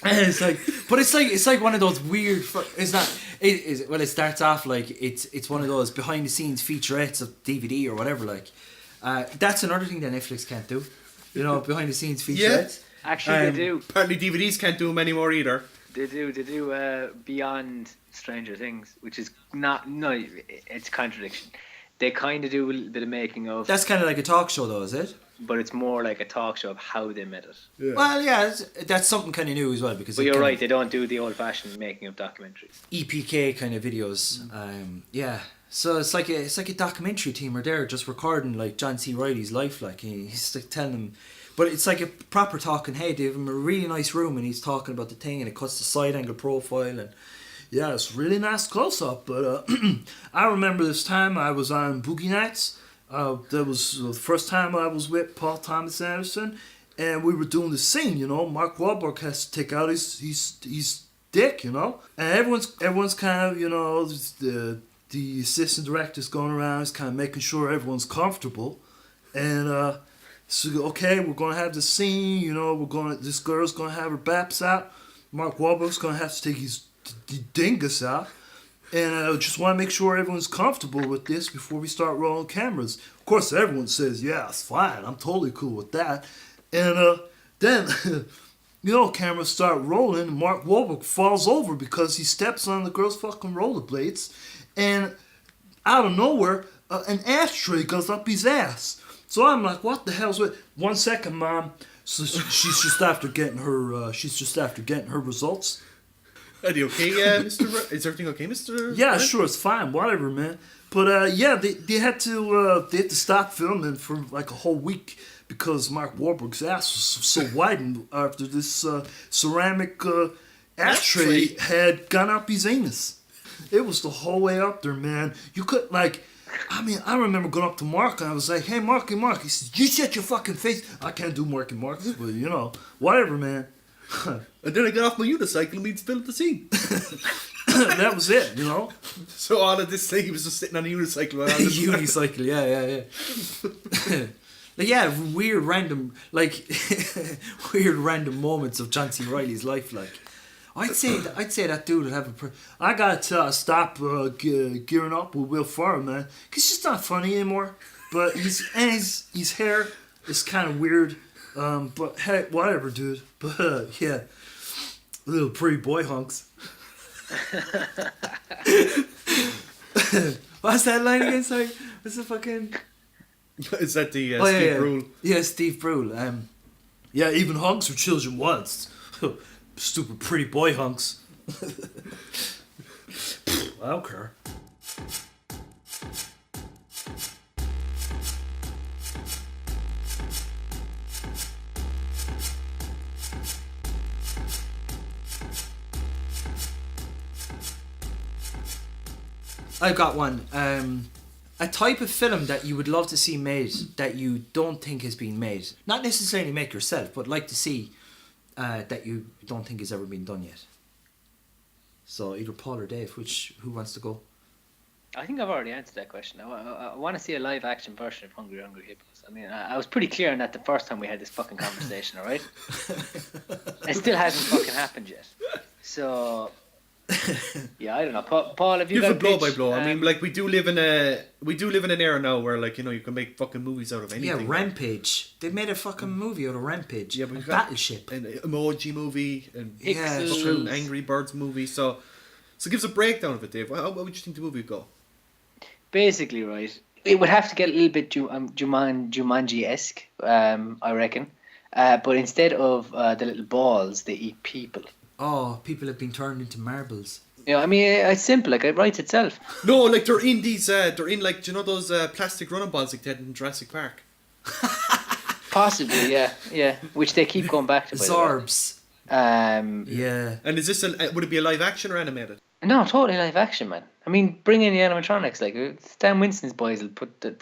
and it's like, but it's like one of those weird. It's not. Well, it starts off like it's one of those behind the scenes featurettes of DVD or whatever. Like, that's another thing that Netflix can't do. You know, behind the scenes featurettes. Actually, they do. apparently DVDs can't do them anymore either. They do Beyond Stranger Things, which is it's a contradiction. They kind of do a little bit of making of, That's kind of like a talk show, though, is it? but it's more like a talk show of how they made it. Yeah. Well, yeah, that's something kind of new as well because. But it you're kind right, of they don't do the old-fashioned making of documentaries. EPK kind of videos. Yeah. So it's like a documentary team are there just recording like John C. Reilly's life, like he's like telling them, but it's like a proper talking head. They have him in a really nice room and he's talking about the thing and it cuts the side angle profile and Yeah, it's really nice close up. But I remember this time I was on Boogie Nights. That was the first time I was with Paul Thomas Anderson, and we were doing the scene. You know, Mark Wahlberg has to take out his dick. You know, and everyone's kind of, you know, the assistant director's going around, is kind of making sure everyone's comfortable, and so okay, we're gonna have the scene. You know, this girl's gonna have her baps out. Mark Wahlberg's gonna have to take his dingus out. And I just want to make sure everyone's comfortable with this before we start rolling cameras. Of course, everyone says, "Yeah, it's fine. I'm totally cool with that." And then cameras start rolling, and Mark Wahlberg falls over because he steps on the girl's fucking rollerblades, and out of nowhere, an ashtray goes up his ass. So I'm like, what the hell's with? 1 second, Mom. So she's just after getting her results. Are you okay, Mr. Is everything okay, Mr. Yeah, sure, it's fine, whatever, man. But yeah, they had to stop filming for like a whole week because Mark Wahlberg's ass was so widened after this ceramic ashtray had gone up his anus. It was the whole way up there, man. You could I remember going up to Mark and I was like, "Hey, Marky Mark," he said, "You shut your fucking face." I can't do Marky Mark, but whatever, man. And then I got off my unicycle and we'd filmed the scene. That was it, So all of this thing, he was just sitting on a unicycle. Unicycle, yeah. Weird random moments of John C. Reilly's life, like. I'd say that dude would have I gotta stop gearing up with Will Ferrell, man. Cause he's just not funny anymore. But his hair is kind of weird. But hey, whatever, dude. But yeah, little pretty boy hunks. What's that line again? Sorry, what's the fucking? Is that the Steve Brule? Yeah, Steve Brule. Yeah, even hunks for children once. Stupid pretty boy hunks. I don't care. I've got one. A type of film that you would love to see made that you don't think has been made. Not necessarily make yourself, but like to see that you don't think has ever been done yet. So either Paul or Dave, who wants to go? I think I've already answered that question. I want to see a live action version of Hungry Hungry Hippos. I mean, I was pretty clear on that the first time we had this fucking conversation, alright? It still hasn't fucking happened yet. So, yeah, I don't know. Paul, have you got a blow pitch? by blow. I mean, like we do live in an era now where, like, you can make fucking movies out of anything. Yeah, Rampage. They made a fucking movie out of Rampage. Yeah, but we've got got Battleship, an Emoji movie, and Pixels. an Angry Birds movie. So give us a breakdown of it, Dave. How would you think the movie would go? Basically, right, it would have to get a little bit Jumanji-esque, I reckon. But instead of the little balls, they eat people. Oh, people have been turned into marbles. Yeah, I mean, it's simple. Like, it writes itself. No, like they're in these. They're in, like, do you know those plastic running balls like they had in Jurassic Park? Possibly, yeah. Which they keep going back to. By Zorbs. Yeah. And is this would it be a live action or animated? No, totally live action, man. I mean, bring in the animatronics. Like, Stan Winston's boys will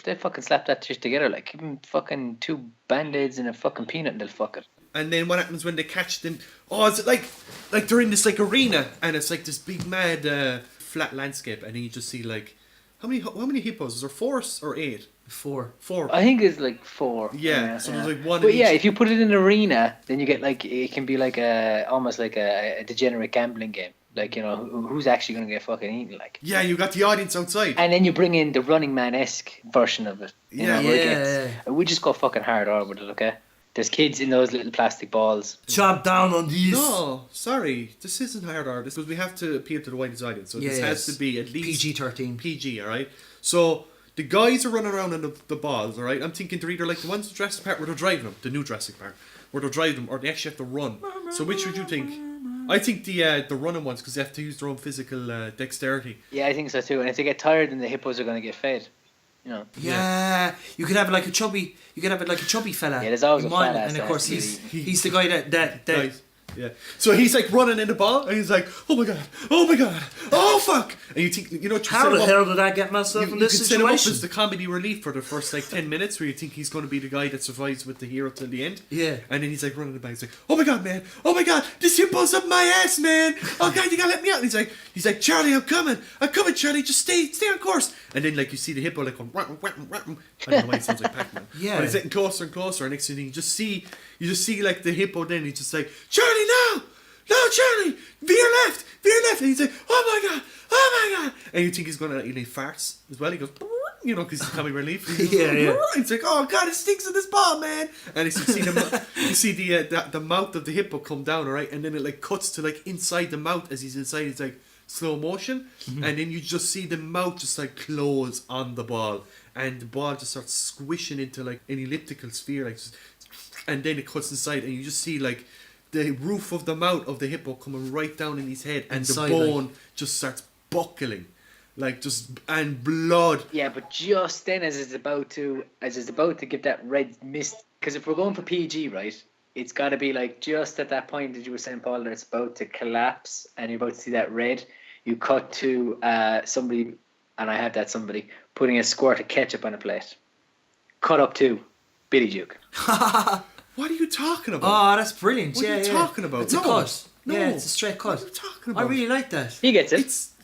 they fucking slap that shit together. Like, give them fucking 2 band-aids and a fucking peanut and they'll fuck it. And then what happens when they catch them? Oh, is it like they're in this like arena and it's like this big mad flat landscape, and then you just see like how many hippos? Is there 4 or 8? 4. I think it's like 4. Yeah, so there's like 1. But in yeah, each. if you put it in an arena, then you get like it can be like almost like a degenerate gambling game. Like, who's actually going to get fucking eaten? Like, Yeah, you got the audience outside. and then you bring in the Running Man-esque version of it. Yeah. Where it gets, we just go fucking hard hard with it, okay? There's kids in those little plastic balls. Chop down on these. No, sorry, this isn't hard art. This was we have to appeal to the widest audience, so this has to be at least PG-13. PG, all right. So the guys are running around on the balls, all right. I'm thinking they're either like the ones in Jurassic Park where they're driving them, the new Jurassic Park, where they're driving them, or they actually have to run. So which would you think? I think the running ones, because they have to use their own physical dexterity. Yeah, I think so too. And if they get tired, then the hippos are going to get fed. Yeah, you could have it like a chubby. You could have it like a chubby fella. Yeah, there's always a fat ass and of course that he's the guy that Nice. Yeah. So he's like running in the ball, and he's like, "Oh my god! Oh my god! Oh fuck!" And you think, how the hell did I get myself in this you can set him up situation? as the comedy relief for the first like 10 minutes, where you think he's going to be the guy that survives with the hero till the end. Yeah. And then he's like running the back. He's like, "Oh my god, man! Oh my god! This hippo's up my ass, man! Oh god, you gotta let me out!" And he's like, "Charlie, I'm coming, Charlie. Just stay on course." And then like you see the hippo like going, "Ram, ram, ram." I don't know why it sounds like Pac-Man. Yeah. But he's getting closer and closer, and next thing you just see like the hippo. Then he's just like, "Charlie, no! No, Charlie! Veer left! And he's like, oh my god! And you think he's going to, he farts as well. He goes, you know, because he's comic relief. He's Yeah. It's like, oh god, it stinks in this ball, man. And you see the mouth of the hippo come down, alright, and then it like cuts to like inside the mouth as he's inside. It's like slow motion, and then you just see the mouth just like close on the ball, and the ball just starts squishing into like an elliptical sphere, like, and then it cuts inside, and you just see like the roof of the mouth of the hippo coming right down in his head, and Inside, the bone just starts buckling, like and blood. Yeah, but just then, as it's about to give that red mist, because if we're going for PG, right, it's got to be like just at that point that you were saying, Paul, that it's about to collapse, and you're about to see that red. You cut to somebody, and I have that somebody putting a squirt of ketchup on a plate. Cut up to Billy Duke. What are you talking about? Oh, that's brilliant. What are you talking about? It's a No. cut. No. Yeah, it's a straight cut. What are you talking I about? really like that. He gets it.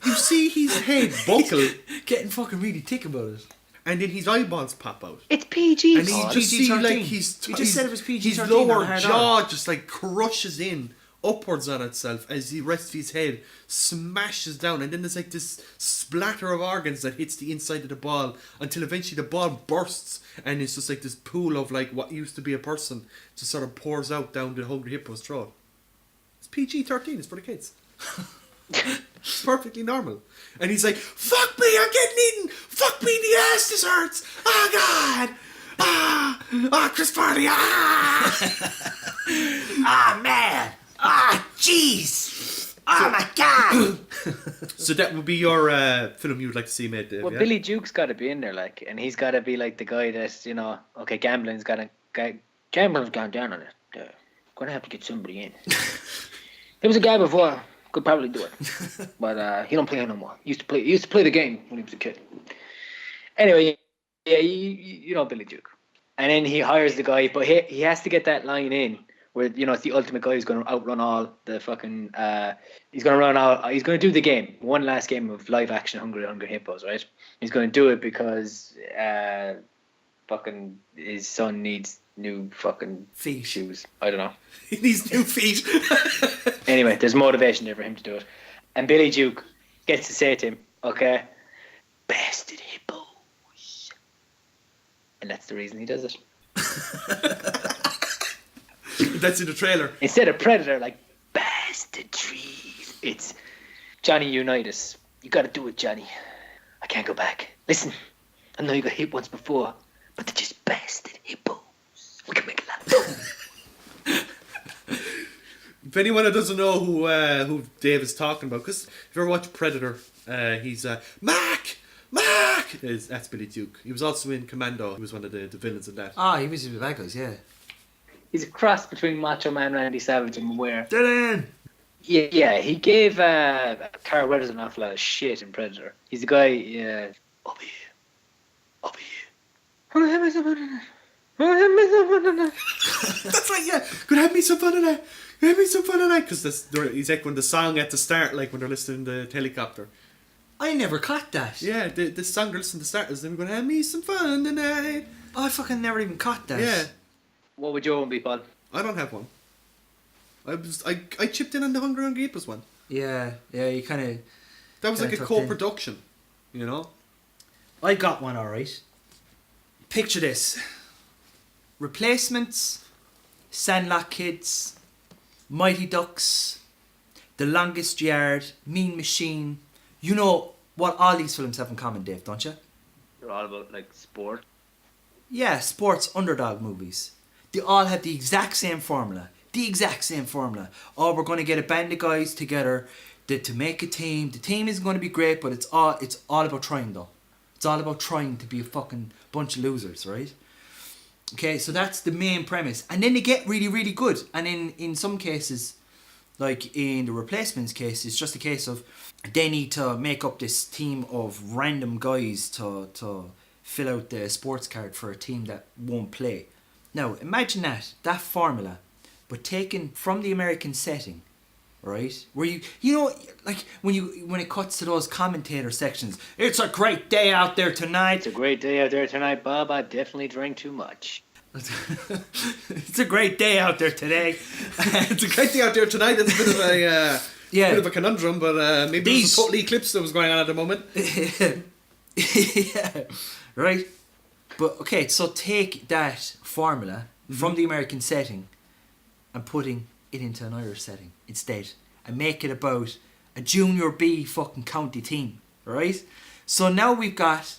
You see his head buckle, Getting fucking really thick about it. and then his eyeballs pop out. It's PG. And you Oh, just see PG-13. like You just said it was PG-13 his lower on hard jaw just like crushes in upwards on itself as the rest of his head smashes down, and then there's like this splatter of organs that hits the inside of the ball until eventually the ball bursts, and it's just like this pool of like what used to be a person just sort of pours out down the hungry hippo's throat. It's PG-13. It's for the kids. It's perfectly normal. And he's like, fuck me, I'm getting eaten. Fuck me in the ass, this hurts. Oh God. Chris Farley. Man. Jeez. Oh my God. So that would be your film you would like to see made, Dave, Well, yeah? Billy Duke's got to be in there, like, and he's got to be like the guy that's, you know, okay, gambling's gone down on it. Gonna have to get somebody in. There was a guy before could probably do it, but he don't play no more. He used to play the game when he was a kid. Anyway, yeah, you know Billy Duke, and then he hires the guy, but he has to get that line in where, you know, it's the ultimate guy who's going to outrun all the fucking. He's going to do the game, one last game of live action Hungry Hippos, right? He's going to do it because fucking his son needs new fucking Feet. shoes. I don't know. He needs new feet. Anyway, there's motivation there for him to do it. And Billy Duke gets to say to him, okay, bastard hippos. And that's the reason he does it. That's in the trailer. Instead of Predator, like, bastard trees, it's Johnny Unitas. You gotta do it, Johnny. I can't go back. Listen, I know you got hit once before, but they're just bastard hippos. We can make a lot of dough. If anyone that doesn't know who Dave is talking about, because if you ever watch Predator, he's Mac. That's Billy Duke. He was also in Commando. He was one of the villains in that. He was in the bad guys, yeah. He's a cross between Macho Man Randy Savage and Ware. Dylan! Yeah, he gave Carl Weathers an awful lot of shit in Predator. He's the guy, over here. Wanna have me some fun tonight? That's right, yeah. Could have me some fun tonight. Because he's echoing the song at the start, like when they're listening to the helicopter. I never caught that. Yeah, the song they're listening to start is them going to have me some fun tonight. Oh, I fucking never even caught that. Yeah. What would your one be, Paul? I don't have one. I chipped in on the Hungry Hippos one. Yeah, you kind of... That was like a tucked in. co-production, you know? I got one, alright. Picture this. Replacements, Sandlot Kids, Mighty Ducks, The Longest Yard, Mean Machine. You know what all these films have in common, Dave, don't you? They're all about, like, sport. Yeah, sports underdog movies. They all have the exact same formula. Oh, we're going to get a band of guys together to make a team. The team isn't going to be great, but it's all about trying, though. It's all about trying to be a fucking bunch of losers, right? Okay, so that's the main premise. And then they get really, really good. And in some cases, like in the Replacements case, it's just a case of they need to make up this team of random guys to fill out the sports card for a team that won't play. Now, imagine that formula, but taken from the American setting, right? Where you know, like when it cuts to those commentator sections, it's a great day out there tonight. It's a great day out there tonight, Bob. I definitely drank too much. It's a great day out there today. It's a great day out there tonight. It's a bit of a bit of a conundrum, but maybe there's a total eclipse that was going on at the moment. Yeah. right? But okay, so take that formula from the American setting and putting it into an Irish setting instead, and make it about a junior B fucking county team, right? So now we've got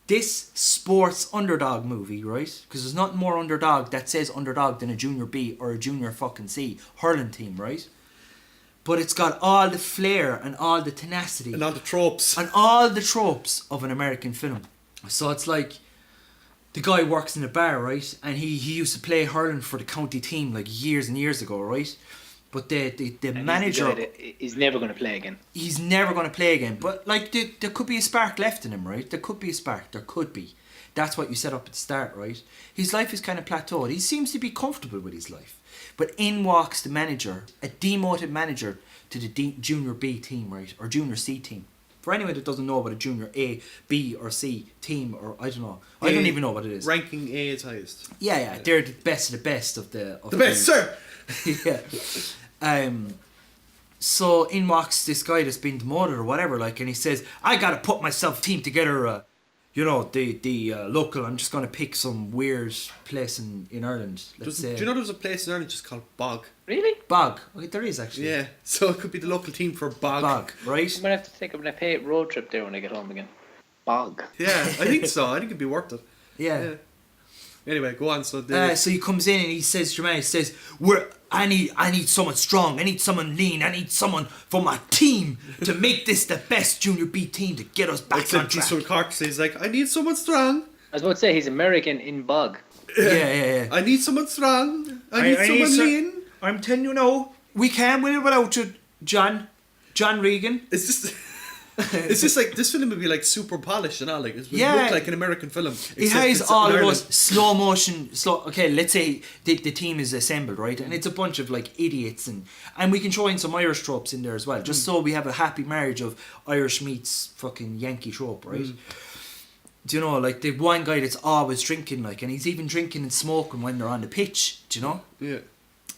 this sports underdog movie, right? Because there's nothing more underdog that says underdog than a junior B or a junior fucking C hurling team, right? But it's got all the flair and all the tenacity And all the tropes. and all the tropes of an American film. So it's like the guy works in a bar, right? And he used to play hurling for the county team like years and years ago, right? But the And manager, he's never going to play again. he's never going to play again. But like there could be a spark left in him, right? There could be a spark. There could be. That's what you set up at the start, right? His life is kind of plateaued. He seems to be comfortable with his life. But in walks the manager, a demoted manager to the junior B team, right? Or junior C team. For anyone that doesn't know what a junior A, B or C team, or I don't know. I don't even know what it is. Ranking A is highest. Yeah, they're the best of the best of the... The best, sir! yeah. So in walks this guy that's been demoted or whatever, like, and he says, I gotta put myself a team together, the local, I'm just gonna pick some weird place in Ireland. Let's say Do you know there's a place in Ireland just called Bog? Really? Bog. Okay, there is actually. Yeah, so it could be the local team for Bog. Bog, right? I'm going to have to take a Apate road trip there when I get home again. Bog. Yeah, I think so. I think it'd be worth it. Yeah. Anyway, go on. So So he comes in and he says, Jermaine, he says, I need someone strong, I need someone lean, I need someone for my team to make this the best junior B team to get us back on track. he's from Cork, so he's like, I need someone strong. I was about to say he's American in Bog. Yeah. I need someone strong. I need someone lean. I'm telling you now, we can't win it without you, John Regan. It's just like this film would be like super polished and all, like it would Yeah. look like an American film. It except has it's all in of Ireland. those slow motion, okay, let's say the team is assembled, right? And it's a bunch of like idiots and we can throw in some Irish tropes in there as well, just so we have a happy marriage of Irish meets fucking Yankee trope, right? Do you know, like the one guy that's always drinking, like, and he's even drinking and smoking when they're on the pitch, do you know? Yeah.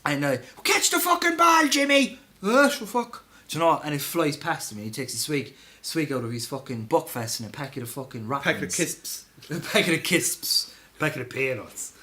And catch the fucking ball, Jimmy! The fuck? Do you know? And it flies past him and he takes a swig out of his fucking buckfast and a packet of fucking rock. Packet of crisps. A packet of crisps. Packet of peanuts.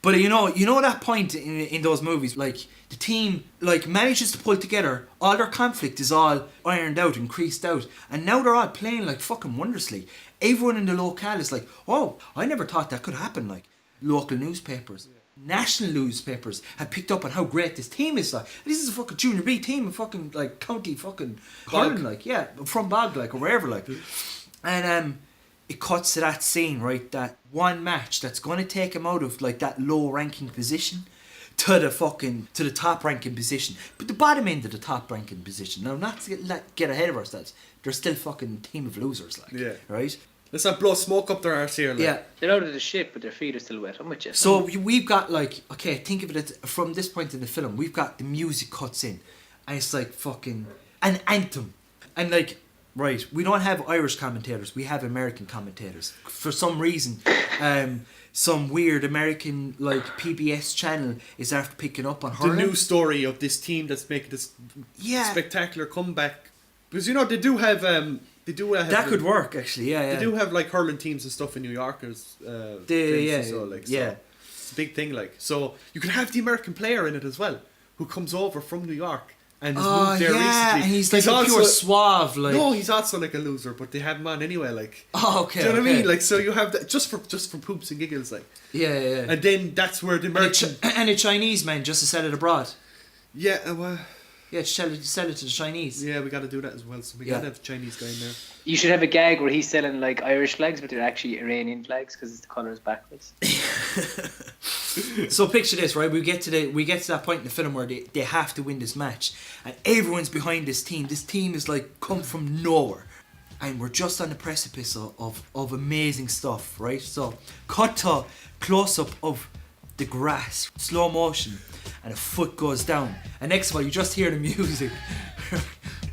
But you know that point in those movies, like the team like manages to pull together, all their conflict is all ironed out and creased out, and now they're all playing like fucking wondrously. Everyone in the locale is like, oh, I never thought that could happen. Like local newspapers, national newspapers have picked up on how great this team is. Like this is a fucking junior B team in fucking like county fucking hurling, like from Bog, like, or wherever, like, and it cuts to that scene, right? That one match that's going to take him out of like that low ranking position to the top ranking position, but the bottom end of the top ranking position. Now, not to get ahead of ourselves, they're still fucking team of losers, like, right? Let's not blow smoke up their arse here. Like. Yeah. They're out of the shit, but their feet are still wet. I'm with you. So we've got like, okay, think of it as, from this point in the film, we've got the music cuts in, and it's like fucking an anthem, and like. Right, we don't have Irish commentators, we have American commentators. For some reason, some weird American like PBS channel is after picking up on The hurling. news story of this team that's making this spectacular comeback. Because they do have that could work actually, yeah. They do have like hurling teams and stuff in New York. It's a big thing, like. So you can have the American player in it as well, who comes over from New York. And has moved there recently. And he's like a pure suave, like. No, he's also like a loser, but they have him on anyway, like. Oh, okay. Do you know what I mean? Like, so you have that just for poops and giggles, like. Yeah. And then that's where the American and a Chinese man just to sell it abroad. Yeah, well. Yeah, sell it to the Chinese. Yeah, we got to do that as well. So we got to have a Chinese guy in there. You should have a gag where he's selling like Irish flags, but they're actually Iranian flags because the colour is backwards. So picture this, right? We get to that point in the film where they have to win this match, and everyone's behind this team. This team is like come from nowhere, and we're just on the precipice of amazing stuff, right? So cut to close up of the grass, slow motion, and a foot goes down, and next of all you just hear the music.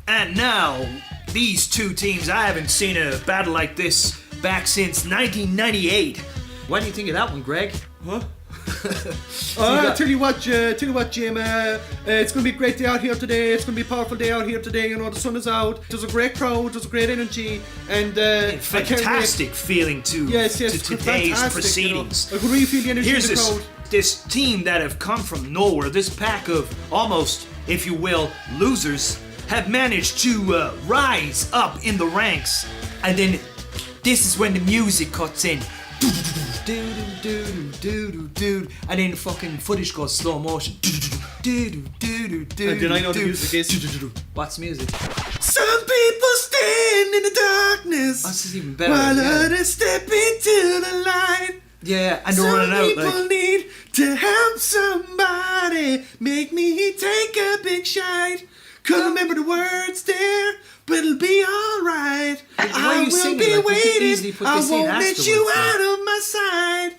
And now these two teams, I haven't seen a battle like this back since 1998. What do you think of that one, Greg? Huh? Tell you what, Jim. It's going to be a great day out here today. It's going to be a powerful day out here today. You know, the sun is out. There's a great crowd. There's a great energy, and fantastic feeling to today's fantastic, proceedings. You know. I could really feel the energy Here's in the crowd. this team that have come from nowhere. This pack of almost, if you will, losers have managed to rise up in the ranks, and then this is when the music cuts in. And then the fucking footage goes slow motion. And then I know the music is. What's the music? Some people stand in the darkness. Oh, this is even better. While Yeah. others step into the light. Yeah, and they're running out. Some people need to help somebody. Make me take a big shite. Couldn't remember the words there, but it'll be alright. I will singing? be Like, we could easily waiting. put I this in won't let afterwards, you like. out of my sight.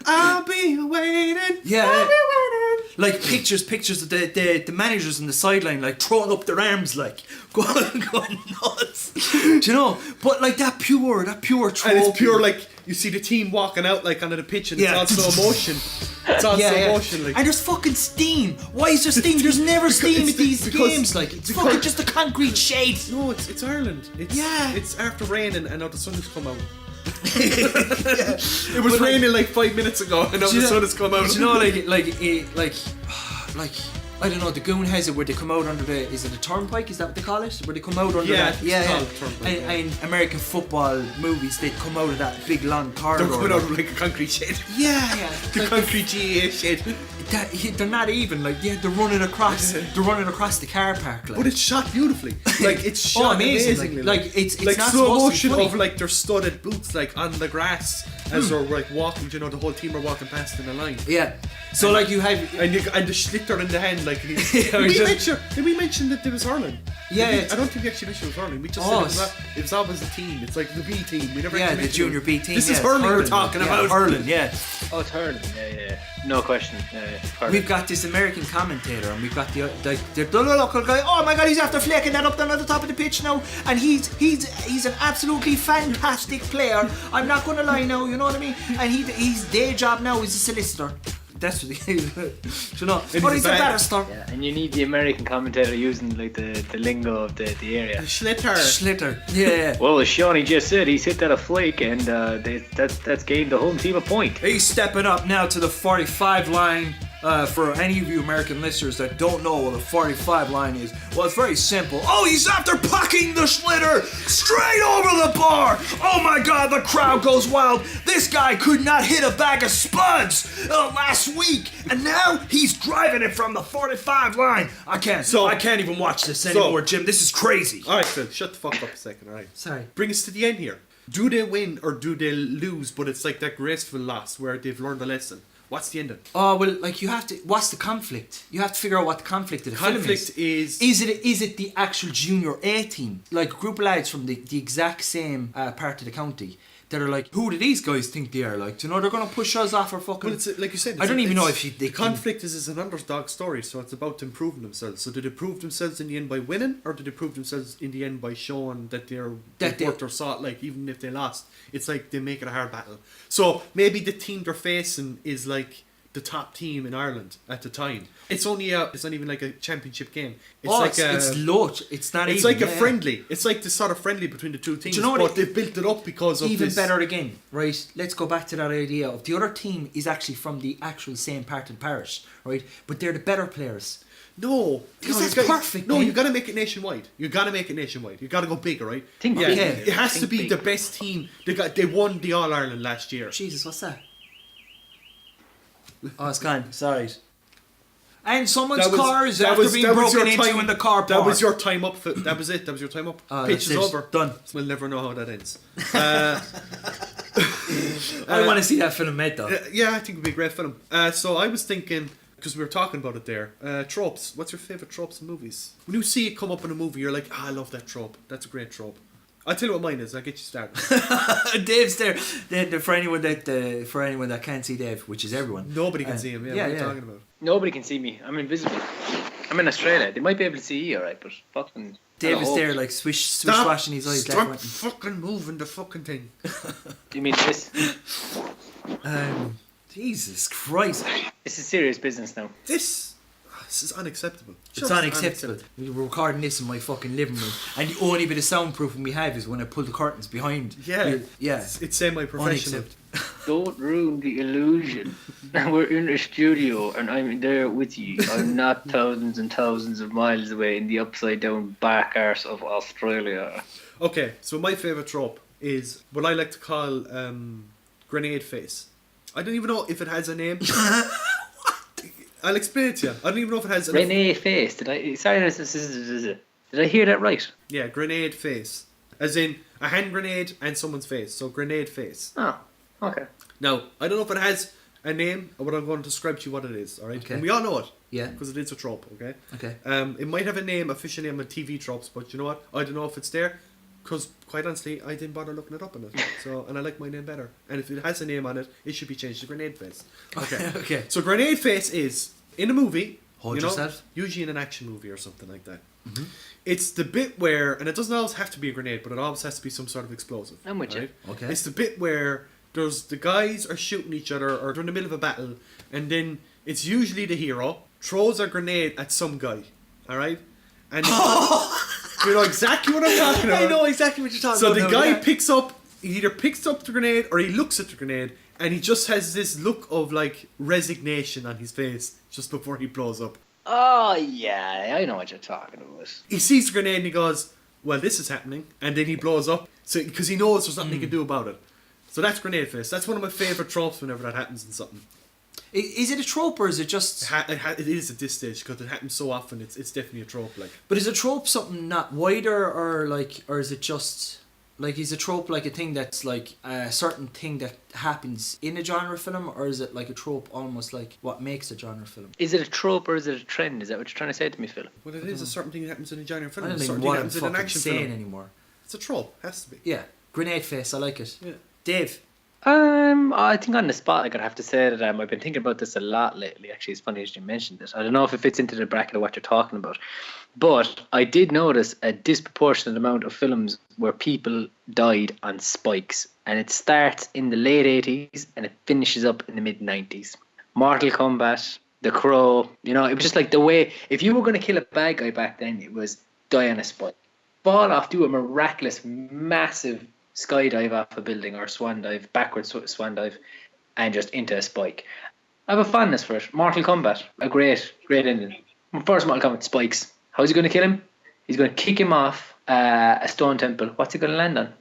I'll be waiting. Yeah. I'll be waiting. Like pictures of the managers on the sideline, like throwing up their arms, like going nuts. Do you know? But like that pure trophy. And it's pure, like, you see the team walking out, like, onto the pitch, and Yeah. it's all slow motion. It's all slow motion, like. And there's fucking steam. Why is there steam? There's never steam at these because- games. Like it's because- fucking just a concrete shade. No, it's Ireland. It's after rain, and now the sun has come out. It was raining like 5 minutes ago, and now the sun has come out. Do you know, like I don't know, the goon has it where they come out under the, is it a turnpike? Is that what they call it? Where they come out under Yeah, that? it's called turnpike, And American football movies, they come out of that big long corridor. They're coming out of like a concrete shed. Yeah. The Like, concrete GA shed. they're not even like, they're running across the car park. Like. But it's shot beautifully. Like, it's shot amazingly. Like it's like not slow supposed motion to be of funny. like their studded boots, like on the grass as they're like walking. You know, the whole team are walking past in a line. Yeah. So like you have And the schlitter in the hand, like. Did we mention that there was hurling? Yeah, I don't think we actually mentioned it was hurling. We just said it was always a team. It's like the B team. We never the actually mentioned junior it. B team. This yeah, is it's hurling we're talking yeah, about. Hurling, yeah. Oh, it's hurling. Yeah. No question. Hurling. We've got this American commentator, and we've got the local guy. Oh my God, he's after flicking that up down at the top of the pitch now, and he's an absolutely fantastic player. I'm not gonna lie now, you know what I mean? And his day job now is a solicitor. That's what he is. You know, but he's a barrister. Yeah, and you need the American commentator using like the lingo of the area. Schlitter. Yeah. Well, as Shawnee just said, he's hit that a flake, and that's gained the home team a point. He's stepping up now to the 45 line. For any of you American listeners that don't know what the 45 line is, well, it's very simple. Oh, he's after pucking the schlitter straight over the bar. Oh my God, the crowd goes wild. This guy could not hit a bag of spuds last week, and now he's driving it from the 45 line. I can't even watch this anymore, Jim. This is crazy. Alright, Phil, shut the fuck up a second, alright? Sorry. Bring us to the end here. Do they win or do they lose, but it's like that graceful loss where they've learned a lesson? What's the ending? Oh, well, like you have to, what's the conflict? You have to figure out what the conflict of the film is. Is it the actual junior A team? Like a group of lads from the exact same part of the county that are like, who do these guys think they are? Like, do you know, they're going to push us off our fucking... Well, it's like you said. I don't even know if the conflict is an underdog story, so it's about improving themselves. So did they prove themselves in the end by winning, or did they prove themselves in the end by showing that they're worth their salt? Like, even if they lost, it's like they make it a hard battle. So maybe the team they're facing is like the top team in Ireland at the time. It's not even like a championship game. It's It's not it's even, like a friendly. It's like the sort of friendly between the two teams. Do you know what they've built it up because of even this. better again, right? Let's go back to that idea of the other team is actually from the actual same part of the parish, right? But they're the better players. No, because that's perfect. No, man. you got to make it nationwide. You got to go bigger, right? Think big. It has to be the best team. They won the All Ireland last year. Jesus, what's that? Oh, it's gone. Sorry. And someone's car is after being broken into in the car park. That was your time up. That was it. That was your time up. Pitch is over. Done. We'll never know how that ends. I want to see that film made though. Yeah, I think it would be a great film. So I was thinking, because we were talking about it there, tropes. What's your favourite tropes in movies? When you see it come up in a movie, you're like, I love that trope. That's a great trope. I'll tell you what mine is. I'll get you started. Dave's there. For anyone that can't see Dave, which is everyone. Nobody can see him. Yeah, what are you talking about? Nobody can see me. I'm invisible. I'm in Australia. They might be able to see you, alright, but fucking... Dave is there, like swish-washing his eyes. Stop fucking moving the fucking thing. You mean this? Jesus Christ. This is serious business now. This is unacceptable. It's unacceptable. We were recording this in my fucking living room, and the only bit of soundproofing we have is when I pull the curtains behind. Yeah. Yeah. It's semi-professional. Unacceptable. Don't ruin the illusion. We're in a studio and I'm there with you. I'm not thousands and thousands of miles away in the upside down back arse of Australia. Okay, so my favourite trope is what I like to call grenade face. I don't even know if it has a name. I'll explain it to you. I don't even know if it has a Renee face. Did I hear that right? Yeah, grenade face. As in a hand grenade and someone's face. So grenade face. Oh, okay. Now, I don't know if it has a name, but I'm going to describe to you what it is, alright? Okay. And we all know it. Yeah. Because it is a trope, okay? Okay. It might have a name, official name on TV tropes, but you know what? I don't know if it's there. Because, quite honestly, I didn't bother looking it up on it. So, and I like my name better. And if it has a name on it, it should be changed to Grenade Face. Okay. Okay. So, Grenade Face is, in a movie, Hold you know, yourself. usually in an action movie or something like that. Mhm. It's the bit where, and it doesn't always have to be a grenade, but it always has to be some sort of explosive. I'm with you. Okay. It's the bit where there's the guys are shooting each other or they're in the middle of a battle, and then it's usually the hero throws a grenade at some guy, alright? And you know exactly what I'm talking about. I know exactly what you're talking So about. the guy he either picks up the grenade or he looks at the grenade and he just has this look of like resignation on his face just before he blows up. Oh, yeah. I know what you're talking about. He sees the grenade and he goes, well, this is happening. And then he blows up because he knows there's nothing he can do about it. So that's grenade face. That's one of my favourite tropes whenever that happens in something. Is it a trope or is it just... It is at this stage because it happens so often. It's definitely a trope. Like, But is a trope something not wider or is it just... Like, is a trope like a thing that's like a certain thing that happens in a genre film, or is it like a trope almost like what makes a genre film? Is it a trope or is it a trend? Is that what you're trying to say to me, Phil? well, it is a certain thing that happens in a genre film. I don't A think certain thing what that I'm happens in an fucking action saying film. anymore. It's a trope. Has to be. Yeah. Grenade face, I like it. Yeah. Dave. I think on the spot, I'd have to say that I've been thinking about this a lot lately. Actually, it's funny as you mentioned it. I don't know if it fits into the bracket of what you're talking about, but I did notice a disproportionate amount of films where people died on spikes, and it starts in the late 80s and it finishes up in the mid 90s. Mortal Kombat, The Crow, you know, it was just like the way, if you were going to kill a bad guy back then, it was die on a spike. Fall off, do a miraculous, massive skydive off a building or swan dive, backwards swan dive, and just into a spike. I have a fondness for it. Mortal Kombat, a great ending. First Mortal Kombat, spikes. How's he going to kill him? He's going to kick him off a stone temple. What's he going to land on?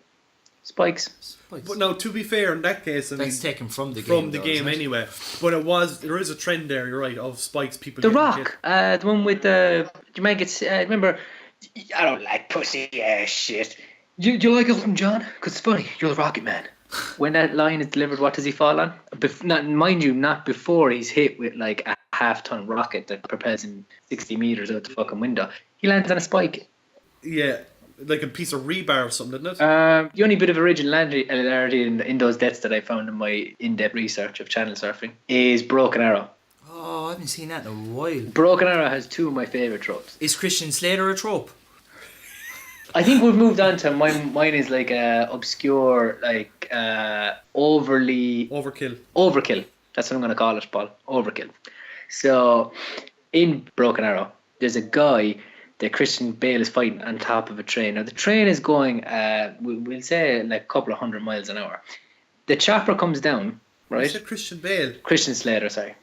Spikes. Spikes. But now, to be fair, in that case, I mean, That's taken from the game. from the though, game isn't it? anyway. But there is a trend there. You're right, of spikes. People. The getting hit. Rock, the one with the, you might get, remember, I don't like pussy ass shit. Do you like Elton John? Because it's funny, you're the Rocket Man. When that line is delivered, what does he fall on? Not before he's hit with like a half-ton rocket that propels him 60 meters out the fucking window. He lands on a spike. Yeah, like a piece of rebar or something, isn't it? The only bit of originality in those deaths that I found in my in-depth research of channel surfing is Broken Arrow. Oh, I haven't seen that in a while. Broken Arrow has two of my favourite tropes. Is Christian Slater a trope? I think we've moved on to mine is like obscure, like overly Overkill. That's what I'm going to call it, Paul. Overkill. So in Broken Arrow, there's a guy that Christian Bale is fighting on top of a train. Now the train is going, we'll say like a couple of 100 miles an hour. The chopper comes down, You right? said Christian Bale. Christian Slater, sorry.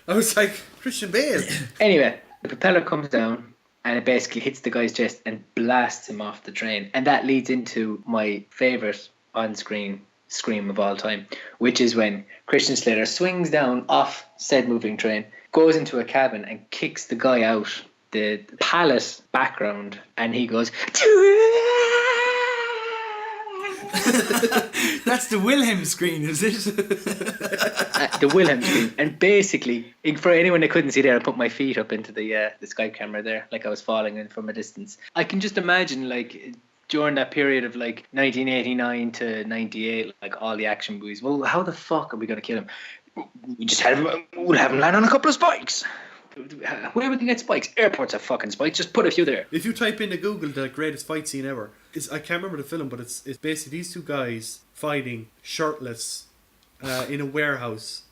I was like, Christian Bale. Anyway, the propeller comes down and it basically hits the guy's chest and blasts him off the train. And that leads into my favourite on-screen scream of all time, which is when Christian Slater swings down off said moving train, goes into a cabin and kicks the guy out the pallet background, and he goes... That's the Wilhelm screen, is it? the Wilhelm scream. And basically, for anyone that couldn't see there, I put my feet up into the Skype camera there, like I was falling in from a distance. I can just imagine, like, during that period of like 1989 to 98, like all the action movies, well, how the fuck are we going to kill him? We'll have him land on a couple of spikes. Where would they get spikes? Airports have fucking spikes. Just put a few there. If you type into Google the greatest fight scene ever, I can't remember the film, but it's basically these two guys fighting shirtless in a warehouse,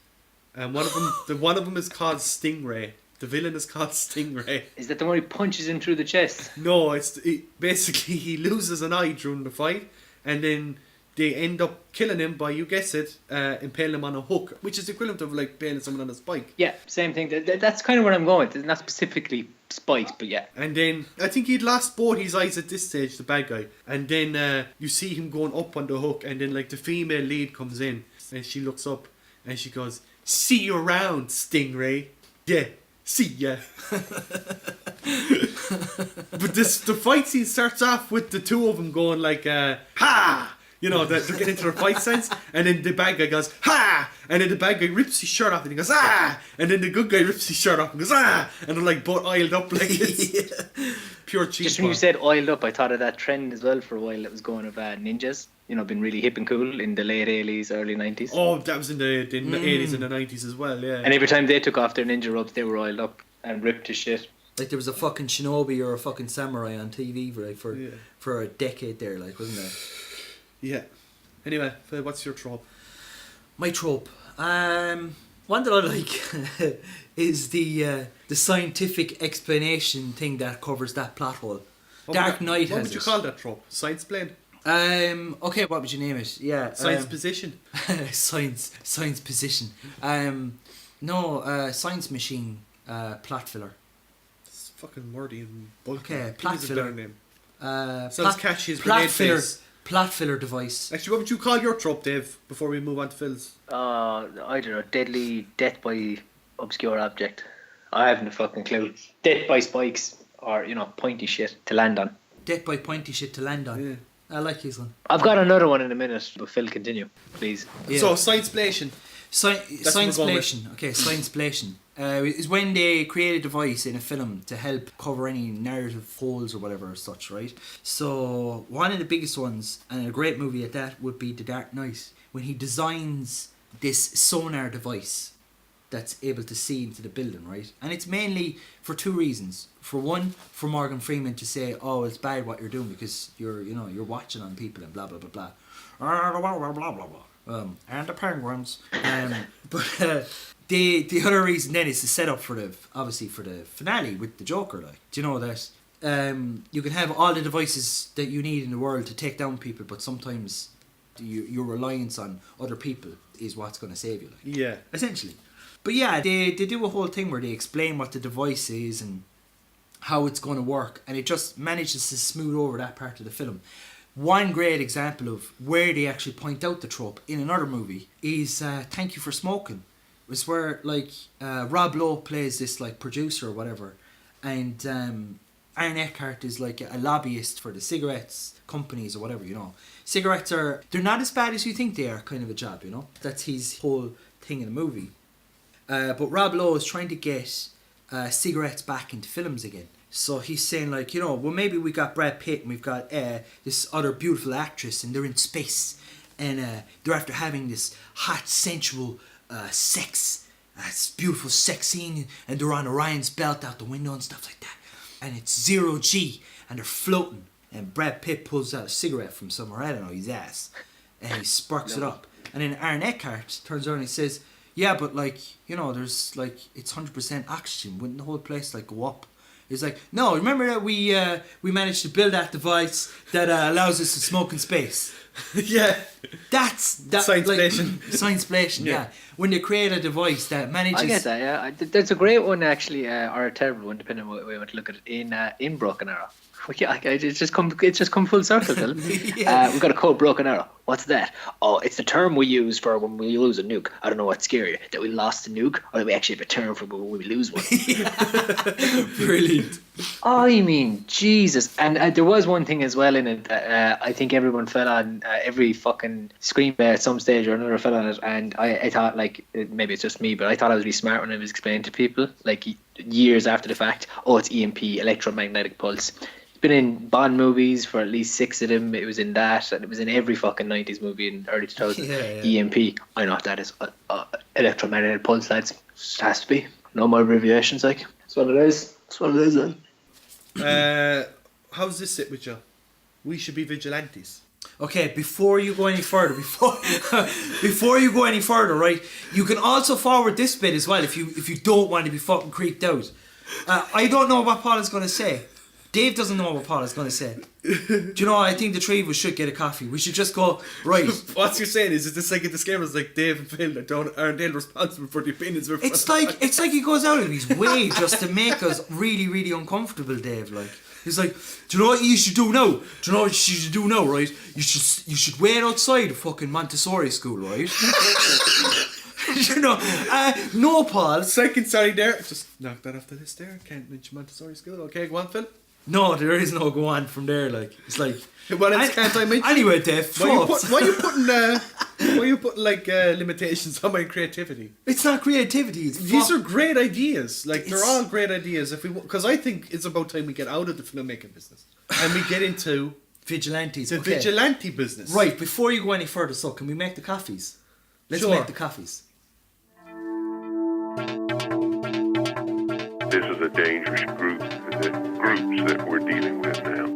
And one of them is called Stingray. The villain is called Stingray. Is that the one who punches him through the chest? No, basically he loses an eye during the fight, and then they end up killing him by, you guess it, impaling him on a hook, which is equivalent of like impaling someone on a spike. Yeah, same thing. That's kind of where I'm going. It's not specifically spikes, but yeah. And then I think he'd lost both his eyes at this stage, the bad guy. And then you see him going up on the hook, and then like the female lead comes in, and she looks up, and she goes, "See you around, Stingray." Yeah. See ya. But the fight scene starts off with the two of them going like, ha! You know, they're getting into their fight sense, and then the bad guy goes, ha! And then the bad guy rips his shirt off and he goes, ah! And then the good guy rips his shirt off and goes, ah! And they're like both oiled up like it's pure cheese. Just when you said oiled up, I thought of that trend as well for a while that was going of ninjas. You know, been really hip and cool in the late 80s, early 90s. Oh, that was in the 80s and the 90s as well, yeah. And every time they took off their ninja robes, they were oiled up and ripped to shit. Like there was a fucking shinobi or a fucking samurai on TV for a decade there, like, wasn't there? Yeah. Anyway, what's your trope? My trope. One that I like is the scientific explanation thing that covers that plot hole. Dark Knight has What would you call that trope? Science blend? Okay, what would you name it? Yeah. Science position? Science position. Science machine plot filler. It's fucking wordy and bulky. Okay, plot filler. Name. Sounds catchy as grenade face. Plot filler device. Actually, what would you call your trope, Dave, before we move on to Phil's? I don't know, deadly death by obscure object. I haven't a fucking clue. Death by spikes, or, you know, pointy shit to land on. Death by pointy shit to land on. Yeah. I like his one. I've got another one in a minute, but Phil, continue, please. Yeah. So, science blation. Science-blation. Okay, science-blation. Is when they create a device in a film to help cover any narrative holes or whatever as such, right? So one of the biggest ones, and a great movie at that, would be The Dark Knight, when he designs this sonar device that's able to see into the building, right? And it's mainly for two reasons. For one, for Morgan Freeman to say, "Oh, it's bad what you're doing because you're watching on people and blah blah blah blah." Blah, blah, blah, blah. And the penguins. But the other reason then is to set up for the finale with the Joker. Like, do you know that you can have all the devices that you need in the world to take down people, but sometimes your reliance on other people is what's going to save you. Like, Yeah. essentially. But yeah, they do a whole thing where they explain what the device is and how it's going to work, and it just manages to smooth over that part of the film. One great example of where they actually point out the trope in another movie is Thank You for Smoking. It was where like Rob Lowe plays this like producer or whatever, and Aaron Eckhart is like a lobbyist for the cigarettes companies or whatever, you know. Cigarettes they're not as bad as you think they are, kind of a job, you know. That's his whole thing in the movie. But Rob Lowe is trying to get cigarettes back into films again. So he's saying like, you know, well maybe we got Brad Pitt and we've got this other beautiful actress and they're in space and they're after having this hot sensual sex, this beautiful sex scene, and they're on Orion's belt out the window and stuff like that. And it's 0G and they're floating and Brad Pitt pulls out a cigarette from somewhere, I don't know, his ass, and he sparks it up. And then Aaron Eckhart turns around and he says, yeah, but like, you know, there's like, it's 100% oxygen, wouldn't the whole place like go up? It's like, no, remember that we managed to build that device that allows us to smoke in space. Yeah. That's Science like, blation. Science blation, yeah. When they create a device that manages... I get that, yeah. There's a great one actually, or a terrible one, depending on what way you want to look at it, in Broken Arrow. Yeah, it's just come full circle, Phil. Yeah. We've got a code Broken Arrow. What's that? Oh, it's the term we use for when we lose a nuke. I don't know what's scarier, that we lost a nuke, or that we actually have a term for when we lose one. Brilliant. I mean, Jesus. And there was one thing as well in it that I think everyone fell on, every fucking screen at some stage or another fell on it, and I thought, like, maybe it's just me, but I thought I was really smart when I was explaining to people, like, years after the fact, oh, it's EMP, electromagnetic pulse. Been in Bond movies for at least 6 of them. It was in that, and it was in every fucking 90s movie in early 2000s. Yeah. EMP. I know what that is. Electromagnetic pulse, lads. It has to be. No more abbreviations, like. That's what it is. That's what it is, then. How does this sit with you? We should be vigilantes. Okay, before you go any further, before you go any further, right? You can also forward this bit as well if you don't want to be fucking creeped out. I don't know what Paul is going to say. Dave doesn't know what Paul is going to say. Do you know? I think the three of us should get a coffee. We should just go right. What you're saying is this like a disclaimer? It's like Dave and Phil aren't they responsible for the opinions of. It's like he goes out of his way just to make us really, really uncomfortable, Dave. Like he's like, do you know what you should do now? Do you know what you should do now? Right? You should wait outside the fucking Montessori school, right? You know, no, Paul. Second, sorry there. Just knock that off the list there. Can't mention Montessori school. Okay, go on, Phil. No, there is no go on from there. Like it's like. What else can't I mention? Anyway, Dave. Why are you putting like limitations on my creativity? It's not creativity. These are great ideas. Like they're all great ideas. Because I think it's about time we get out of the filmmaking business and we get into vigilantes. The vigilante business. Right. Before you go any further, so can we make the coffees? Let's make the coffees. This is a dangerous groups that we're dealing with now.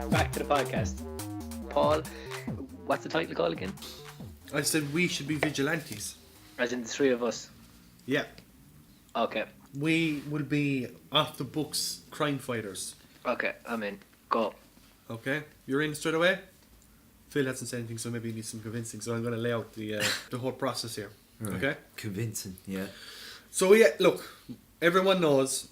Back to the podcast. Paul, what's the title called again? I said we should be vigilantes. As in the three of us. Yeah. Okay. We will be off the books crime fighters. Okay, I'm in. Go. Okay, you're in straight away? Phil hasn't said anything, so maybe he needs some convincing, so I'm going to lay out the whole process here. Right. Okay? Convincing, yeah. So, yeah, look, everyone knows.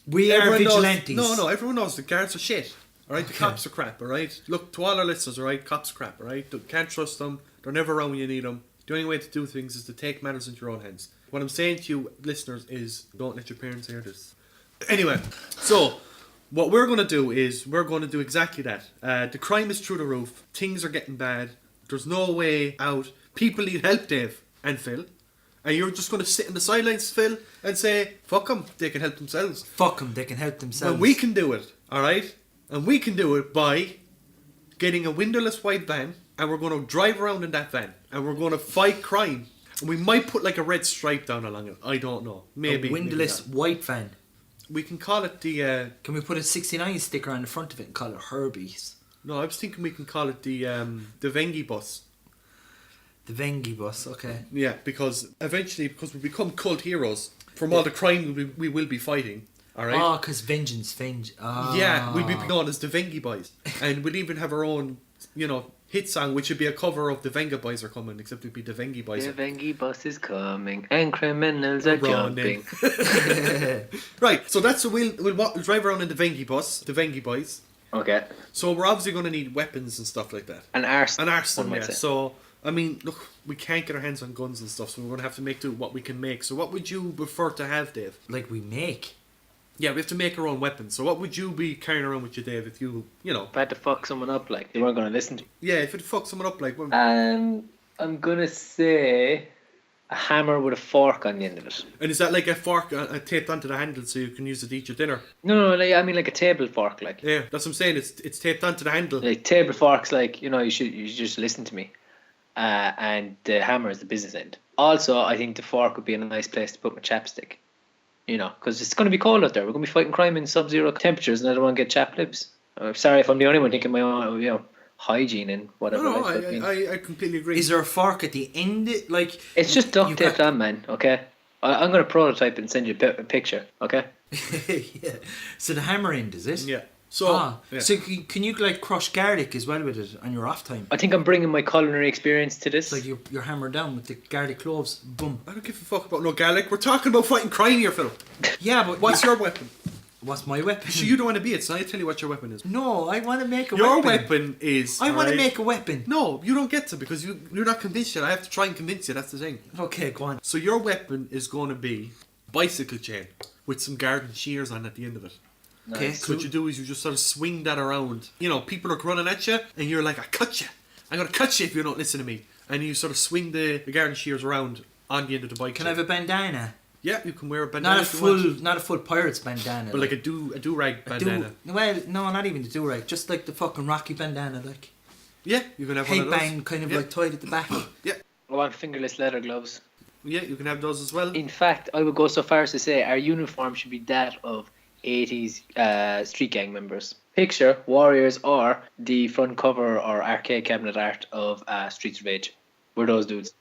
We are vigilantes. No, everyone knows the guards are shit. Alright, the cops are crap, alright? Look, to all our listeners, alright, cops are crap, alright? Can't trust them, they're never around when you need them. The only way to do things is to take matters into your own hands. What I'm saying to you, listeners, is don't let your parents hear this. Anyway, so what we're going to do is we're going to do exactly that. The crime is through the roof. Things are getting bad. There's no way out. People need help, Dave and Phil. And you're just going to sit in the sidelines, Phil, and say, fuck them, they can help themselves. Fuck them, they can help themselves. Well, we can do it, alright? And we can do it by getting a windowless white van, and we're going to drive around in that van, and we're going to fight crime. And we might put like a red stripe down along it. I don't know. Maybe. A windowless white van. We can call it the... Can we put a 69 sticker on the front of it and call it Herbie's? No, I was thinking we can call it the Vengi bus. The Vengi bus, okay. Yeah, because eventually, because we become cult heroes from all the crime we will be fighting. Alright? Oh, because vengeance. Yeah, we'll be known as the Vengi Boys. And we'll even have our own, hit song, which would be a cover of the Venga Boys Are Coming, except it'd be the Vengi Boys. The Vengi bus is coming, and criminals are jumping. Right, so that's we'll drive around in the Vengi bus, the Vengi Boys. Okay. So we're obviously going to need weapons and stuff like that. An arson. Yeah. So, I mean, look, we can't get our hands on guns and stuff, so we're going to have to make do what we can make. So what would you prefer to have, Dave? Like we make? Yeah, we have to make our own weapons. So what would you be carrying around with you, Dave, if you know... If I had to fuck someone up, like, they weren't going to listen to me. Yeah, if it fucked someone up, like... Well, I'm going to say a hammer with a fork on the end of it. And is that like a fork taped onto the handle so you can use it to eat your dinner? No, I mean like a table fork, like. Yeah, that's what I'm saying. It's taped onto the handle. Like table forks, like, you should just listen to me. And the hammer is the business end. Also, I think the fork would be a nice place to put my chapstick. Because it's going to be cold out there. We're going to be fighting crime in sub-zero temperatures, and I don't want to get chapped lips. I'm sorry if I'm the only one thinking my own, hygiene and whatever. No, I completely agree. Is there a fork at the end? Like it's just duct taped on, man. Okay, I'm going to prototype and send you a picture. Okay. Yeah. So the hammer end, is it? Yeah. So, yeah. So can you like crush garlic as well with it on your off time? I think I'm bringing my culinary experience to this. It's like you're hammered down with the garlic cloves. Boom. I don't give a fuck about no garlic. We're talking about fighting crime here, Phil. Yeah, but what's your weapon? What's my weapon? So you don't want to be it, so I tell you what your weapon is. No, I want to make a weapon. Your weapon. weapon is... I want to make a weapon. No, you don't get to because you're not convinced yet. I have to try and convince you, that's the thing. Okay, go on. So your weapon is going to be bicycle chain with some garden shears on at the end of it. Okay, so what you do is you just sort of swing that around. People are running at you and you're like, I cut you. I'm going to cut you if you don't listen to me. And you sort of swing the garden shears around on the end of the bike. Can I have a bandana? Yeah, you can wear a bandana. Not a if you want. full, not a full pirate's bandana. But like a do-rag bandana. Well, no, not even the do-rag. Just like the fucking Rocky bandana, like Yeah, you can have one of those. headband, kind of like tied at the back. Yeah, I want fingerless leather gloves. yeah, you can have those as well. In fact, I would go so far as to say our uniform should be that of 80s street gang members. Picture Warriors or the front cover or arcade cabinet art of Streets of Rage. We're those dudes.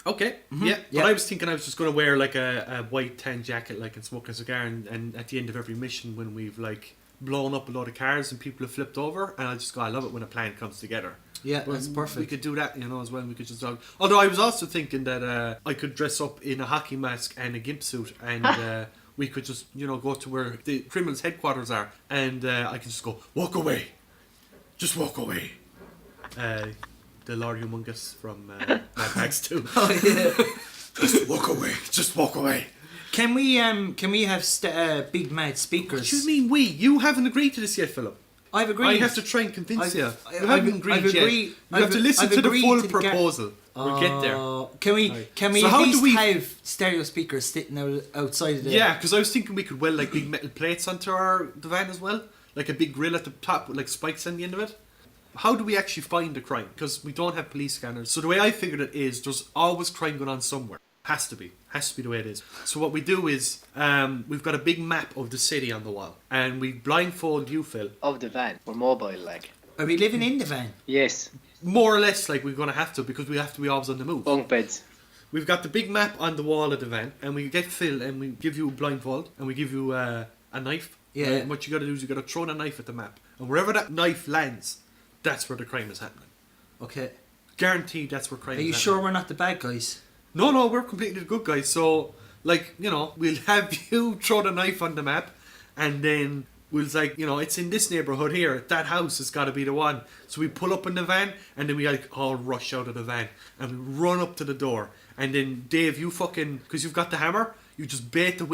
Okay, yeah. But I was thinking I was just going to wear like a white tan jacket, like, and smoke a cigar, and at the end of every mission when we've like blown up a load of cars and people have flipped over, and I just go, I love it when a plan comes together. Yeah, But that's perfect. We could do that, as well. We could just although I was also thinking that I could dress up in a hockey mask and a gimp suit, and we could just go to where the criminals' headquarters are, and I can just go, walk away, just walk away. The Lord Humongous from Mad Max 2. Oh yeah. Just walk away. Can we have big mad speakers? What do you mean we? You haven't agreed to this yet, Philip. I've agreed. I have to try and convince you. You I've haven't agreed yet. You have to listen I've to the agreed full to proposal. We'll get there. Can we So at how do least we- have stereo speakers sitting outside of the... Yeah, because I was thinking we could weld like big metal plates onto the van as well, like a big grill at the top with like spikes on the end of it. How do we actually find the crime? Because we don't have police scanners. So the way I figured it is, there's always crime going on somewhere. Has to be the way it is. So what we do is, we've got a big map of the city on the wall, and we blindfold you, Phil. Of the van. We're mobile, like. Are we living in the van? Yes. More or less, like we're going to have to, because we have to be always on the move. Bunk beds. We've got the big map on the wall of the van, and we get Phil, and we give you a blindfold, and we give you a knife. Yeah. And what you got to do is you got to throw a knife at the map, and wherever that knife lands, that's where the crime is happening. Okay. Guaranteed, that's where crime. Are is you happening. sure we're not the bad guys? No, we're completely the good guys. So, like, we'll have you throw the knife on the map, and then we'll like, it's in this neighborhood here. That house has got to be the one. So we pull up in the van, and then we like all rush out of the van, and we run up to the door. And then Dave, you because you've got the hammer, you just bait the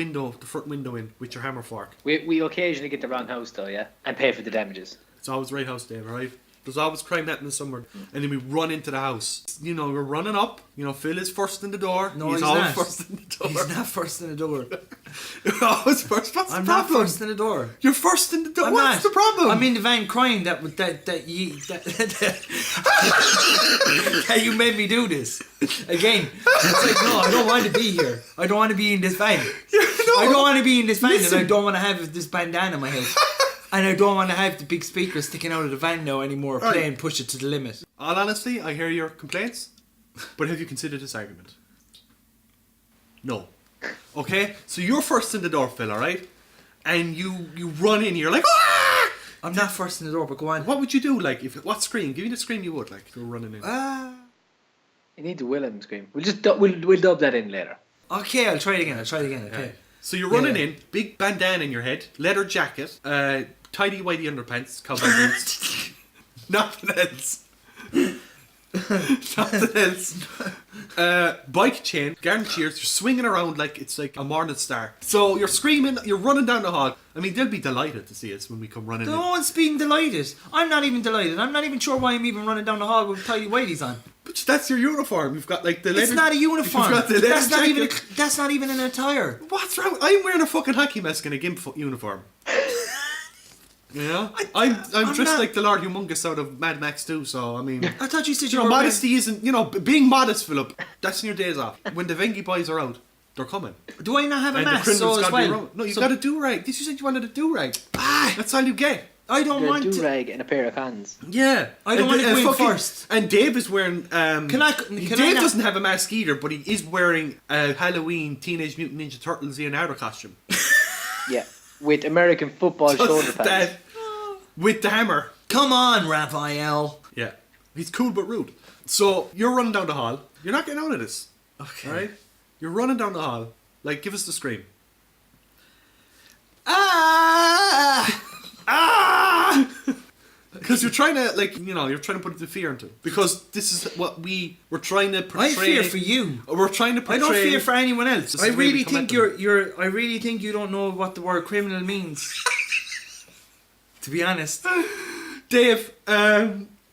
front window in with your hammer fork. We occasionally get the wrong house though, yeah? And pay for the damages. It's always right house, Dave, alright? There's always crime happening somewhere. And then we run into the house. We're running up. Phil is first in the door. No, he's not. always first in the door. He's not first in the door. You're always first. What's I'm the not problem? first in the door. You're first in the door. I'm What's not. the problem? I'm in the van crying that you made me do this. Again, it's like, no, I don't want to be here. I don't want to be in this van. I don't want to be in this van, and I don't want to have this bandana in my head. And I don't want to have the big speaker sticking out of the van now anymore, Right. playing Push It to the Limit. All honesty, I hear your complaints, but have you considered this argument? No. Okay? So you're first in the door, Phil, alright? And you run in, you're like, ah! I'm not first in the door, but go on. What would you do, like, what scream? Give me the scream you would, like, if you were running in. You need the Willem scream. We'll dub that in later. Okay, I'll try it again. Okay. So you're running Yeah. in, big bandana in your head, leather jacket, tidy whitey underpants, cowboy boots. Nothing else. Nothing else. Bike chain, garden shears, you're swinging around like it's like a morning star. So you're screaming, you're running down the hall. I mean, they'll be delighted to see us when we come running No in. one's being delighted. I'm not even delighted. I'm not even sure why I'm even running down the hall with tidy whities on. But that's your uniform. You've got like the leather. It's not a uniform. You've got the leather That's not even an attire. What's wrong? I'm wearing a fucking hockey mask and a gimp uniform. I'm dressed not- like the Lord Humongous out of Mad Max 2, so I mean, I thought you said you were modesty isn't, being modest, Philip. That's in your days off. When the Vengi boys are out, they're coming. Do I not have a And the mask? criminals So as gotta be well. around. No, you So- got a do-rag. This you said you wanted a do-rag. That's all you get. I don't A want to. do-rag and a pair of cans. Yeah. I don't want to go in first. And Dave is wearing. Can I Dave not- doesn't have a mask either, but he is wearing a Halloween Teenage Mutant Ninja Turtles Leonardo costume. Yeah. With American football shoulder Just pads. that, with the hammer. Come on, Raphael. Yeah. He's cool but rude. So you're running down the hall. You're not getting out of this. Okay. Alright? You're running down the hall. Like, give us the scream. Ah! Ah! Because you're trying to, you're trying to put the fear into it. Because this is what we're trying to portray. I fear for you. We're trying to portray. I don't fear for anyone else. This I is the way we really come think at them. you're. I really think you don't know what the word criminal means. To be honest. Dave,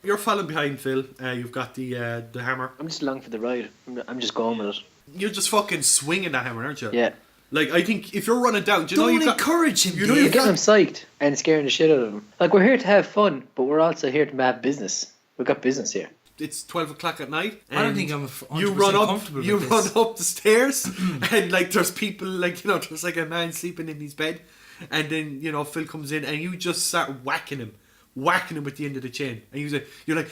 you're falling behind Phil. You've got the hammer. I'm just along for the ride. I'm just going with it. You're just fucking swinging that hammer, aren't you? Yeah. Like, I think if you're running down, do you know Don't you've got... encourage him, you know Dave. you've Getting got... them psyched and scaring the shit out of them. Like, we're here to have fun, but we're also here to have business. We've got business here. It's 12 o'clock at night. I don't and think I'm 100% you run up, comfortable you with run this. up the stairs, and like there's people, like, you know, there's like a man sleeping in his bed, and then, you know, Phil comes in and you just start whacking him with the end of the chain, and you're like,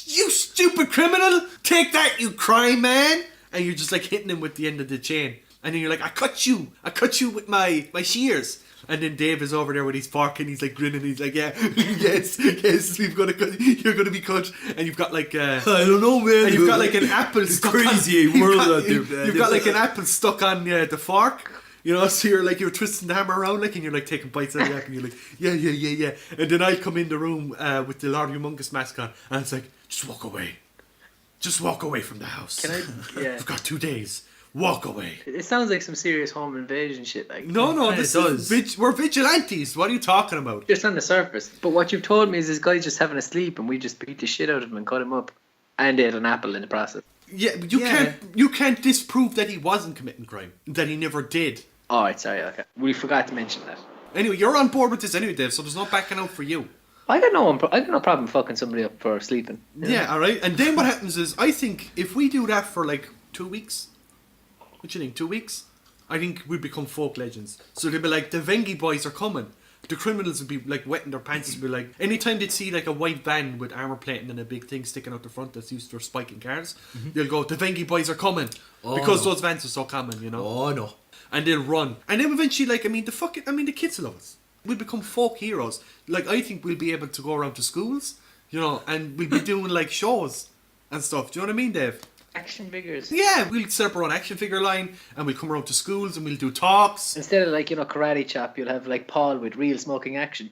you stupid criminal, take that, you crime man, and you're just like hitting him with the end of the chain, and then you're like, I cut you with my shears. And then Dave is over there with his fork and he's like grinning. He's like, yeah, yes, you're gonna be cut. And you've got like I don't know, man. and you've got like an apple stuck crazy on, world out there, man. You've got like an apple stuck on the fork. You know, so you're twisting the hammer around like, and you're like taking bites out of the apple, and you're like, yeah. And then I come in the room with the Lord Humongous mask on, and it's like, just walk away from the house. Can I? Yeah. I've got 2 days. Walk away. It sounds like some serious home invasion shit. Like, No, It this does. is we're vigilantes. What are you talking about? just on the surface. But what you've told me is this guy's just having a sleep, and we just beat the shit out of him and cut him up, and ate an apple in the process. Yeah, but Yeah. you can't disprove that he wasn't committing crime, that he never did. Oh, right, sorry. Okay, we forgot to mention that. Anyway, you're on board with this anyway, Dave. So there's no backing out for you. I got no problem fucking somebody up for sleeping. Yeah, all right. And then what happens is, I think if we do that for like 2 weeks, what do you think? 2 weeks? I think we'd become folk legends. So they'd be like, the Vengi boys are coming. The criminals would be like wetting their pants and be like, anytime they'd see like a white van with armor plating and a big thing sticking out the front that's used for spiking cars, they'll go, the Vengi boys are coming. Because those vans are so common, you know. Oh, no. And they'll run. And then eventually, like, the kids love us. We'll become folk heroes. Like, I think we'll be able to go around to schools, you know, and we'll be doing like shows and stuff. Do you know what I mean, Dave? Action figures. Yeah, we'll set up our own action figure line and we'll come around to schools and we'll do talks. Instead of like, karate chop, you'll have like Paul with real smoking action.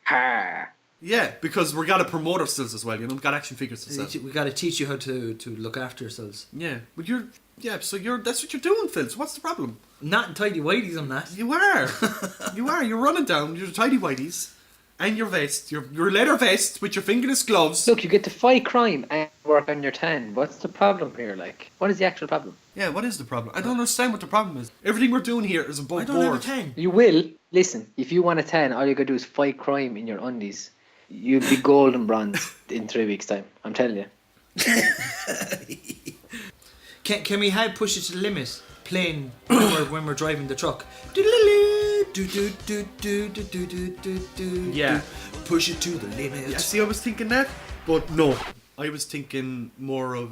Ha. Yeah, because we got to promote ourselves as well, you know, we've got action figures to sell. We got to teach you how to look after yourselves. Yeah, but that's what you're doing, Phil, so what's the problem? Not in tidy whities, I'm not. You are, you're running down, your tidy whities and your vest, your leather vest with your fingerless gloves. Look, you get to fight crime and work on your tan. What's the problem here? Like, what is the actual problem? Yeah, what is the problem? I don't understand what the problem is. Everything we're doing here is above I don't board. have a 10. You will. Listen, if you want a tan, all you gotta do is fight crime in your undies. You'll be golden bronze in 3 weeks' time. I'm telling you. Can we push it to the limit? Playing when we're driving the truck. Yeah. Push it to the limit. Yeah, see, I was thinking that, but no. I was thinking more of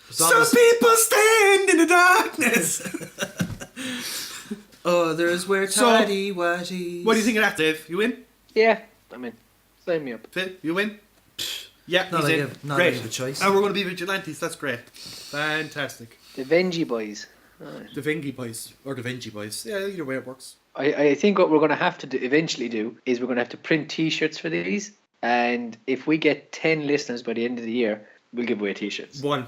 Some some people stand in the darkness. Oh, there's where So, tidy whities. What do you think of that, Dave? You in? Yeah, I mean, sign me up. Phil, you in? Yeah, Not he's like in. not Great. like a choice. And we're going to be vigilantes. That's great. Fantastic. The Vengi boys. Alright. The Vengi boys or the Vengi boys. Yeah, either way it works. I think what we're going to have to eventually do is we're going to have to print T-shirts for these, and if we get 10 listeners by the end of the year, we'll give away T-shirts. One.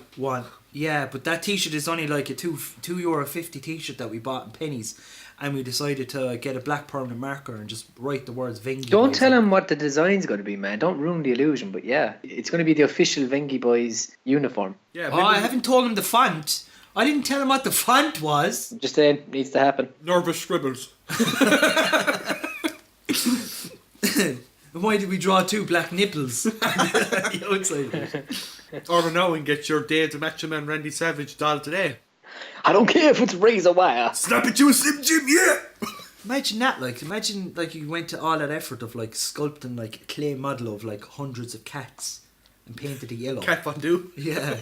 Yeah, but that T-shirt is only like a €2.50 T-shirt that we bought in pennies, and we decided to get a black permanent marker and just write the words Vengi. Don't Boys tell on. him what the design's going to be, man. Don't ruin the illusion. But yeah, it's going to be the official Vengi Boys uniform. Yeah. Oh, I haven't told him the font. I didn't tell him what the font was. Just saying, needs to happen. Nervous scribbles. Why did we draw 2 black nipples? You're excited. Order now and get your Dave the Macho Man Randy Savage doll today. I don't care if it's razor wire. Snap it, you a Slim Jim, yeah! Imagine that, like, you went to all that effort of like sculpting like a clay model of like hundreds of cats and painted it yellow. Cat fondue. Yeah.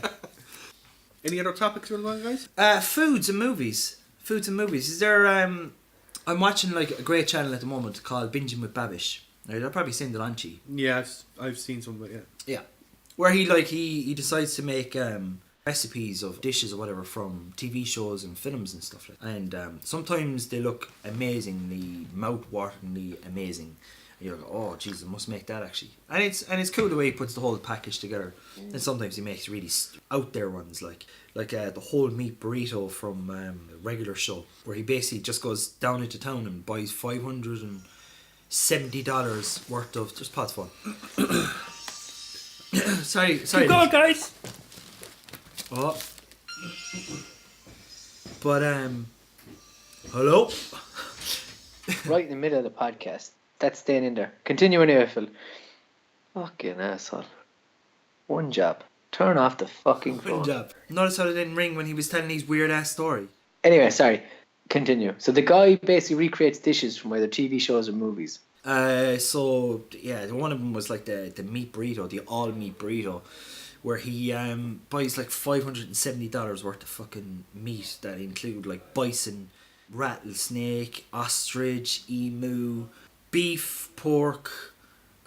Any other topics you're going, guys? Foods and movies. Is there I'm watching like a great channel at the moment called Binging with Babish. Now, I'll probably send it on to you. Yeah, I've seen some, but yeah. Yeah. Where he decides to make recipes of dishes or whatever from TV shows and films and stuff like that. And sometimes they look amazingly, mouth-wateringly amazing. And you're like, oh, Jesus, I must make that actually. And it's cool the way he puts the whole package together. And sometimes he makes really out there ones like the whole meat burrito from the regular show, where he basically just goes down into town and buys $570 worth of just pots fun. sorry. Keep going, guys! Oh. But Hello? Right in the middle of the podcast. That's staying in there. Continue anyway, Phil. Fucking asshole. One job. Turn off the fucking phone. Good job. Notice how it didn't ring when he was telling his weird ass story. Anyway, sorry. Continue. So the guy basically recreates dishes from either TV shows or movies. So yeah, one of them was like the meat burrito, the all meat burrito, where he buys like $570 worth of fucking meat that include like bison, rattlesnake, ostrich, emu, beef, pork,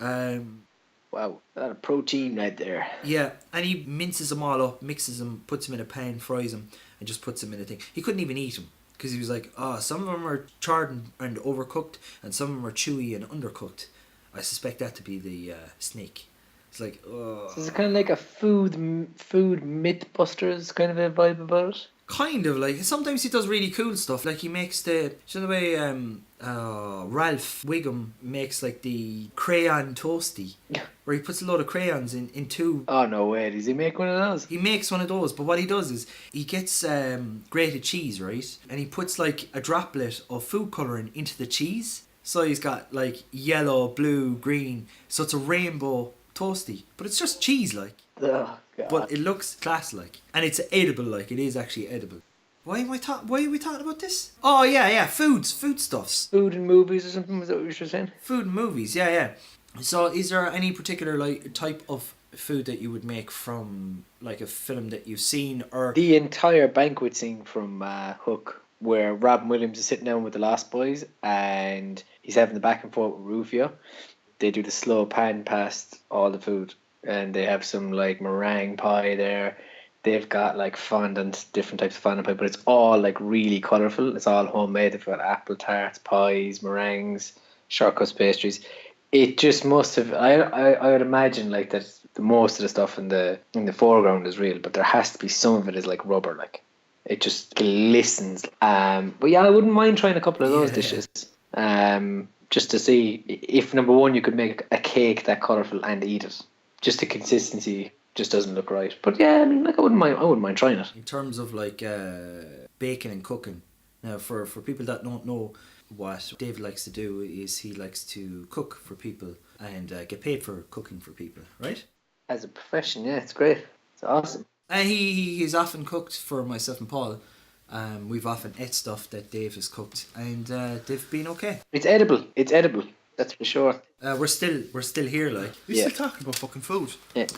Wow, a lot of protein right there. yeah, and he minces them all up, mixes them, puts them in a pan, fries them, and just puts them in a thing. He couldn't even eat them because he was like, oh, some of them are charred and overcooked, and some of them are chewy and undercooked. I suspect that to be the snake. It's like, oh. So it's kind of like a food Mythbusters kind of a vibe about it. Kind of like, sometimes he does really cool stuff. Like he makes the way Ralph Wiggum makes like the crayon toasty, where he puts a load of crayons in two. Oh no way! Does he make one of those? He makes one of those, but what he does is he gets grated cheese, right, and he puts like a droplet of food colouring into the cheese. So he's got like yellow, blue, green. So it's a rainbow toasty, but it's just cheese, like. Oh god! But it looks class like, and it's edible. Like it is actually edible. Why are we talking about this? Oh yeah, foodstuffs. Food and movies or something. Was that what you were saying? Food and movies, yeah. So, is there any particular like type of food that you would make from like a film that you've seen, or The entire banquet scene from Hook, where Robin Williams is sitting down with the Lost Boys and he's having the back and forth with Rufio. They do the slow pan past all the food, and they have some like meringue pie there. They've got like fondant, different types of fondant pie, but it's all like really colourful. It's all homemade. They've got apple tarts, pies, meringues, shortcuts, pastries. It just must have. I would imagine like that. The most of the stuff in the foreground is real, but there has to be some of it is like rubber. Like it just glistens. But yeah, I wouldn't mind trying a couple of those dishes. Just to see if number one you could make a cake that colourful and eat it. Just the consistency just doesn't look right. But yeah, I mean, like I wouldn't mind trying it. in terms of like baking and cooking? Now, for people that don't know, what Dave likes to do is he likes to cook for people and get paid for cooking for people, right? As a profession, yeah, it's great. It's awesome. And he's often cooked for myself and Paul. We've often ate stuff that Dave has cooked, and they've been okay. It's edible. It's edible. That's for sure. We're still here, like. We're still talking about fucking food.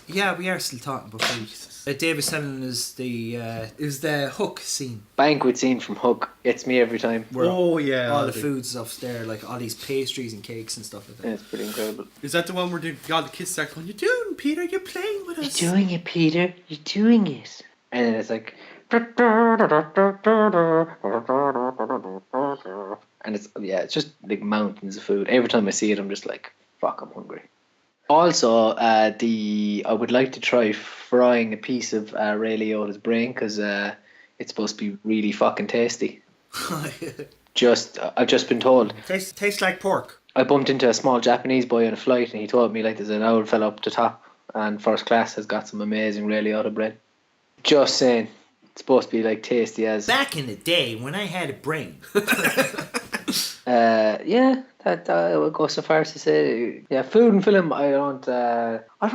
Yeah, we are still talking about food. Dave is telling us the Hook scene. Banquet scene from Hook gets me every time. Where Oh yeah. all the food stuff's there, like all these pastries and cakes and stuff like that. Yeah, it's pretty incredible. Is that the one where all the kids start going, "You're doing, Peter? You're playing with us." You're doing it, Peter. You're doing it. And then it's like, and it's just like mountains of food. Every time I see it, I'm just like, fuck, I'm hungry. Also, I would like to try frying a piece of Ray Liotta's brain, because it's supposed to be really fucking tasty. I've just been told. Tastes like pork. I bumped into a small Japanese boy on a flight, and he told me like there's an old fella up the top, and first class has got some amazing Ray Liotta bread. Just saying, it's supposed to be like tasty as. Back in the day when I had a brain. Yeah, that I would go so far as to say, yeah, food and film. I don't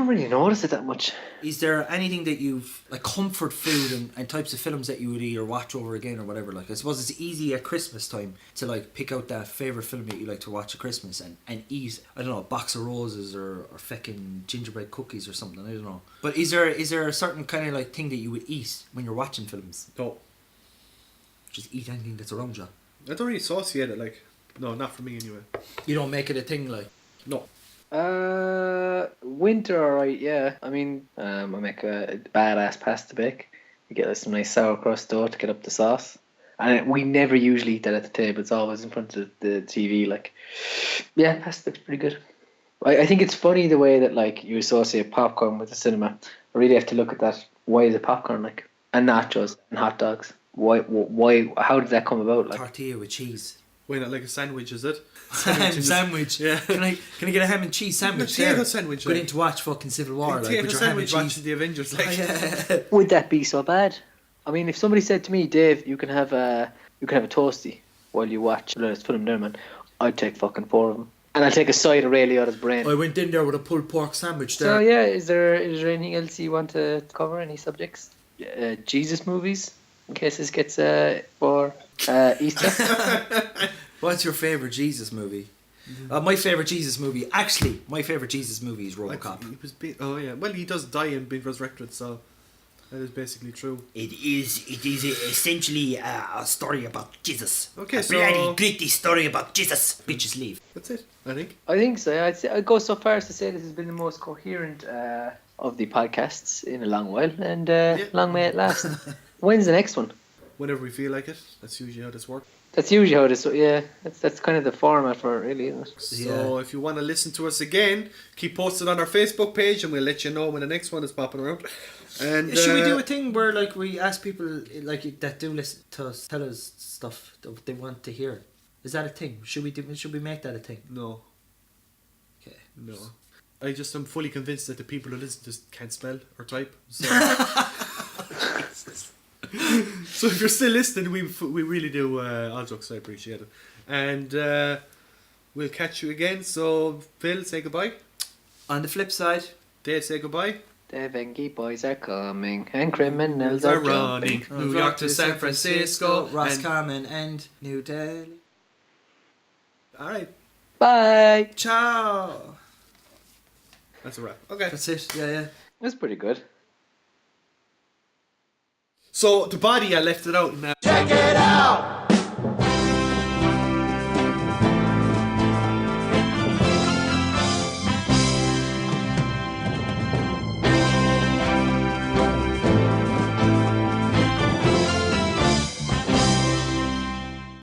really notice it that much. Is there anything that you've like comfort food and types of films that you would either watch over again or whatever? Like I suppose it's easy at Christmas time to like pick out that favourite film that you like to watch at Christmas and eat, I don't know, a box of roses or fucking gingerbread cookies or something, I don't know. But is there a certain kind of like thing that you would eat when you're watching films? No. Just eat anything that's around you. I don't really associate it like. No, not for me anyway. You don't make it a thing like. No. Winter, alright, yeah. I mean, I make a badass pasta bake. You get like, some nice sauerkraut dough to get up the sauce. And we never usually eat that at the table. It's always in front of the TV. Like, yeah, pasta looks pretty good. I think it's funny the way that like you associate popcorn with the cinema. I really have to look at that. Why is it popcorn like? And nachos and hot dogs. Why? How did that come about? Like tortilla with cheese. Why not like a sandwich? Is it? Ham sandwich. Yeah. Can I get a ham and cheese sandwich? Potato sandwich. Good in to watch fucking Civil War. Potato with your sandwich ham and cheese. watching the Avengers. Like. Yeah. would that be so bad? I mean, if somebody said to me, Dave, you can have a toasty, while you watch. Let's put them there, man. I'd take fucking 4 of them. And I'll take a side of Ray Liotta's brain. I went in there with a pulled pork sandwich there. So yeah, is there anything else you want to cover? Any subjects? Jesus movies, in case this gets for Easter. What's your favourite Jesus movie? My favourite Jesus movie, actually, my favourite Jesus movie is RoboCop. He was oh yeah, well he does die and being resurrected, so that is basically true. It is essentially a story about Jesus. Okay, a so bloody gritty story about Jesus. Bitches leave. that's it. I think. I think so. I'd go so far as to say this has been the most coherent of the podcasts in a long while, and long may it last. When's the next one? Whenever we feel like it. That's usually how this works. That's usually how this. Yeah, that's kind of the format for it, really, isn't it? So if you want to listen to us again, keep posted on our Facebook page, and we'll let you know when the next one is popping around. And Should we do a thing where like we ask people like that do listen to us tell us stuff that they want to hear? Is that a thing? Should we make that a thing? No. Okay. No. I just am fully convinced that the people who listen just can't spell or type. So, so if you're still listening, we really do. All jokes, I appreciate it. And we'll catch you again. So Phil, say goodbye. On the flip side, Dave, say goodbye. The Vengi boys are coming, and criminals are are running. jumping. New York to San Francisco, Roscommon and New Delhi. All right. Bye. Ciao. That's a wrap. Okay. That's it. Yeah. That's pretty good. So the body, I left it out now. Check it out!